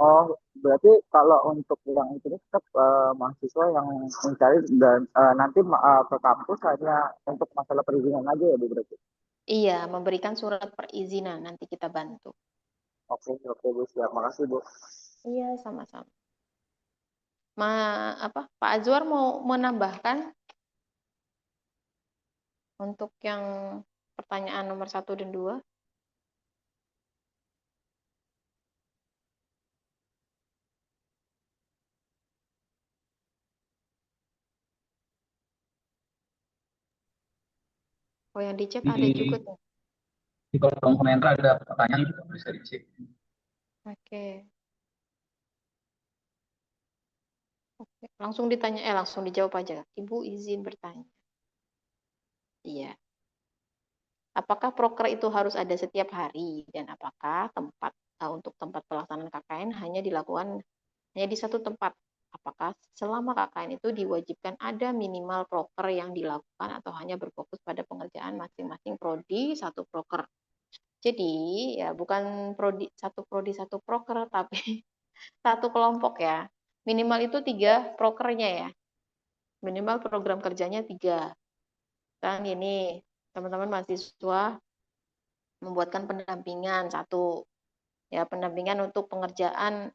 Oh, berarti kalau untuk yang itu tetap mahasiswa yang mencari dan nanti ke kampus hanya untuk masalah perizinan aja ya Bu berarti. Iya, memberikan surat perizinan nanti kita bantu. Oke, oke Bu, siap. Makasih Bu. Iya, sama-sama. Pak Azwar mau menambahkan untuk yang pertanyaan nomor 1 dan 2? Oh, yang di chat ada juga tuh. Di kolom komentar ada pertanyaan bisa dicek. Oke. Oke. Langsung langsung dijawab aja. Ibu izin bertanya. Iya. Apakah proker itu harus ada setiap hari, dan apakah untuk tempat pelaksanaan KKN hanya dilakukan hanya di satu tempat? Apakah selama KKN itu diwajibkan ada minimal proker yang dilakukan atau hanya berfokus pada pengerjaan masing-masing prodi satu proker? Jadi ya bukan satu prodi satu proker, tapi satu kelompok ya. Minimal itu 3 prokernya ya. Minimal program kerjanya 3. Kan ini teman-teman mahasiswa membuatkan pendampingan satu ya, pendampingan untuk pengerjaan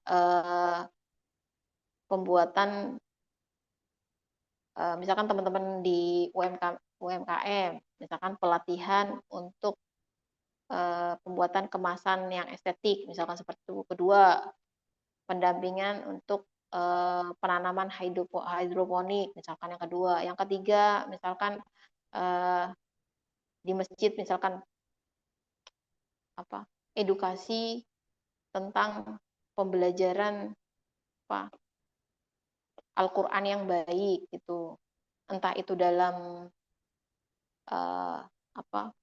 pembuatan misalkan teman-teman di UMKM, misalkan pelatihan untuk pembuatan kemasan yang estetik, misalkan seperti itu. Kedua, pendampingan untuk penanaman hidroponik, misalkan yang kedua. Yang ketiga, misalkan di masjid, misalkan edukasi tentang pembelajaran Al-Quran yang baik gitu, entah itu dalam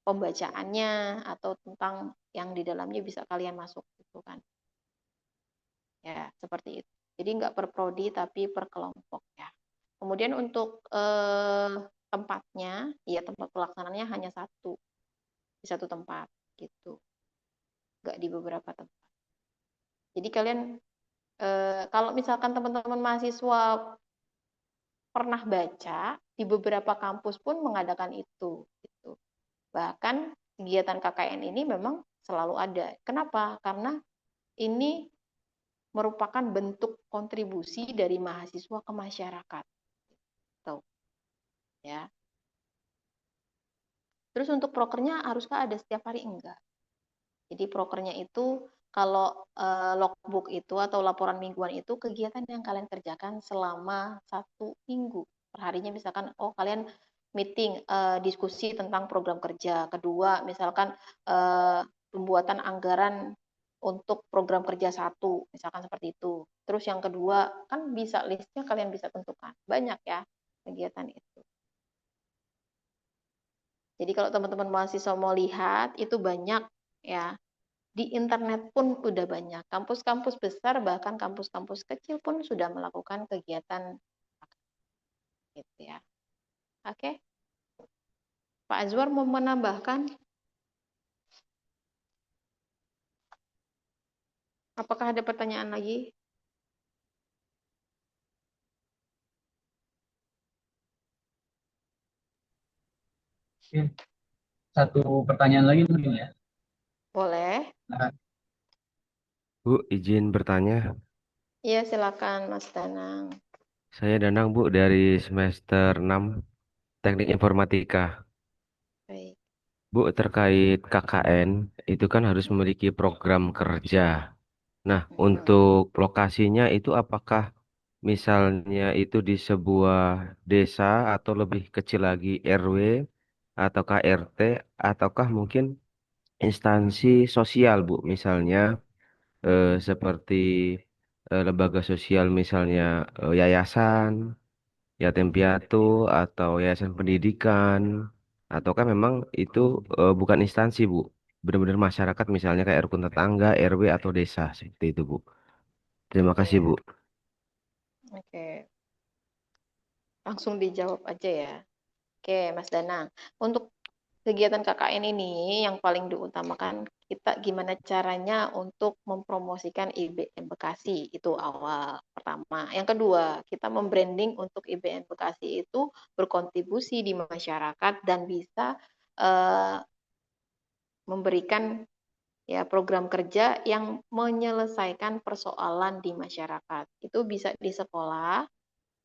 pembacaannya atau tentang yang di dalamnya bisa kalian masuk gitu kan ya, seperti itu. Jadi nggak per prodi tapi per kelompok ya. Kemudian untuk tempatnya ya, tempat pelaksanaannya hanya di satu tempat gitu, nggak di beberapa tempat. Jadi kalian kalau misalkan teman-teman mahasiswa pernah baca, di beberapa kampus pun mengadakan itu gitu. Bahkan kegiatan KKN ini memang selalu ada. Kenapa? Karena ini merupakan bentuk kontribusi dari mahasiswa ke masyarakat. Tuh. Ya. Terus untuk prokernya haruskah ada setiap hari? Enggak. Jadi prokernya itu kalau logbook itu atau laporan mingguan itu kegiatan yang kalian kerjakan selama 1 minggu. Perharinya misalkan, kalian meeting, diskusi tentang program kerja. Kedua, misalkan pembuatan anggaran untuk program kerja 1, misalkan seperti itu. Terus yang kedua, kan bisa listnya kalian bisa tentukan. Banyak ya kegiatan itu. Jadi kalau teman-teman mahasiswa mau lihat, itu banyak ya. Di internet pun udah banyak. Kampus-kampus besar, bahkan kampus-kampus kecil pun sudah melakukan kegiatan gitu ya. Oke, Pak Azwar mau menambahkan? Apakah ada pertanyaan lagi? Oke, satu pertanyaan lagi mungkin ya. Boleh. Nah, Bu, izin bertanya. Iya, silakan Mas Danang. Saya Danang, Bu, dari semester 6 Teknik Informatika. Baik. Bu, terkait KKN, itu kan harus memiliki program kerja. Nah, untuk lokasinya itu apakah misalnya itu di sebuah desa atau lebih kecil lagi RW ataukah RT ataukah mungkin instansi sosial, Bu, misalnya seperti lembaga sosial misalnya yayasan, yatim piatu atau yayasan pendidikan ataukah memang itu bukan instansi, Bu, benar-benar masyarakat misalnya kayak rukun tetangga, RW atau desa seperti itu, Bu. Terima kasih, Iya, Bu. oke. Langsung dijawab aja ya. Oke, Mas Danang. Untuk kegiatan KKN ini yang paling diutamakan kita gimana caranya untuk mempromosikan IBN Bekasi itu awal pertama. Yang kedua, kita membranding untuk IBN Bekasi itu berkontribusi di masyarakat dan bisa eh, memberikan ya program kerja yang menyelesaikan persoalan di masyarakat. Itu bisa di sekolah,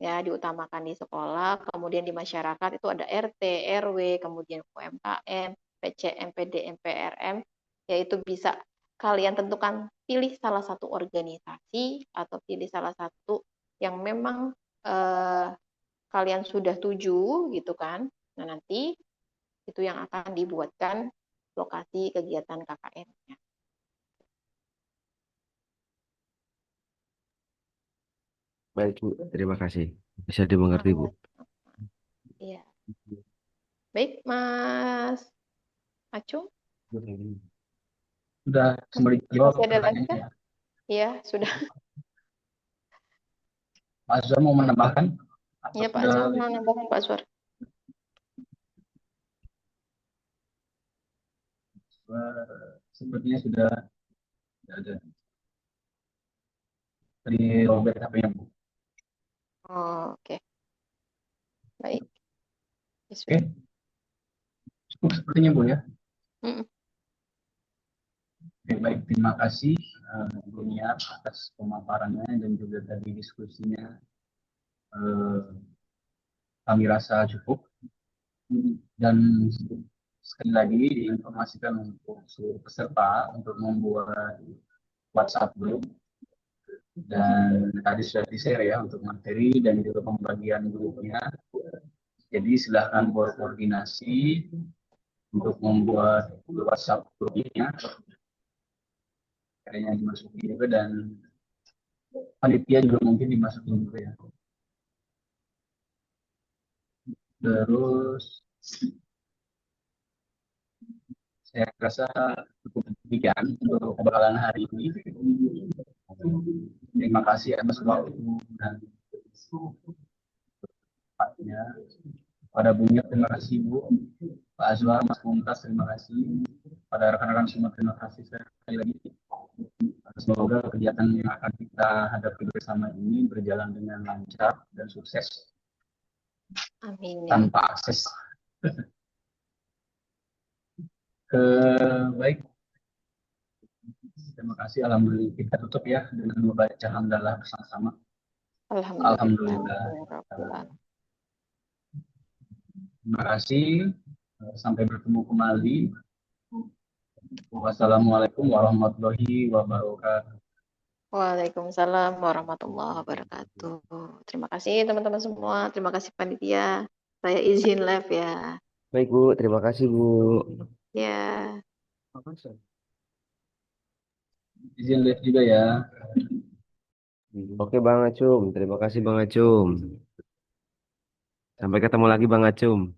ya diutamakan di sekolah, kemudian di masyarakat itu ada RT, RW, kemudian UMKM, PCM, PDM, PRM, yaitu bisa kalian tentukan pilih salah satu organisasi atau pilih salah satu yang memang eh, kalian sudah tuju gitu kan. Nah, nanti itu yang akan dibuatkan lokasi kegiatan KKN-nya. Baik, Bu. Terima kasih. Bisa dimengerti, Bu. Iya. Baik, Mas Acung, sudah kembali jawab masih ada lagi pertanyaannya kan? ya. Iya, sudah. Pak Azwar mau menambahkan? Atau Iya, Pak sudah Azwar mau nambahkan Pak Azwar. sepertinya sudah ada di Robert HP-nya, Bu. Oh, oke, baik. Ya, Oke, sudah. cukup sepertinya, Bu ya. Mm-mm. Oke, baik, terima kasih Bu Nia atas pemaparannya dan juga tadi diskusinya. Eh, Kami rasa cukup dan sekali lagi diinformasikan untuk seluruh peserta untuk membuat WhatsApp group dan tadi sudah di-share ya untuk materi dan juga pembagian grupnya. Jadi silahkan berkoordinasi untuk membuat WhatsApp grupnya, kayaknya dimasukin juga dan panitia juga mungkin dimasukin juga ya. Terus saya rasa cukup demikian untuk obrolan hari ini. Terima kasih atas waktu dan tempatnya. Pada Bunya terima kasih Bu. Pak Azwar, Mas Mumtaz terima kasih. Pada rekan-rekan semua terima kasih sekali lagi. Semoga kegiatan yang akan kita hadapi bersama ini berjalan dengan lancar dan sukses Amin ya. tanpa akses ke baik. Terima kasih. Alhamdulillah kita tutup ya dengan membaca hamdalah bersama-sama. Alhamdulillah. Alhamdulillah. Terima kasih. Sampai bertemu kembali. Wassalamualaikum warahmatullahi wabarakatuh. Waalaikumsalam warahmatullahi wabarakatuh. Terima kasih teman-teman semua. Terima kasih panitia. Saya izin live ya. Baik, Bu. Terima kasih, Bu. Ya. Izin live juga ya. Oke, Bang Acum. Terima kasih, Bang Acum. Sampai ketemu lagi, Bang Acum.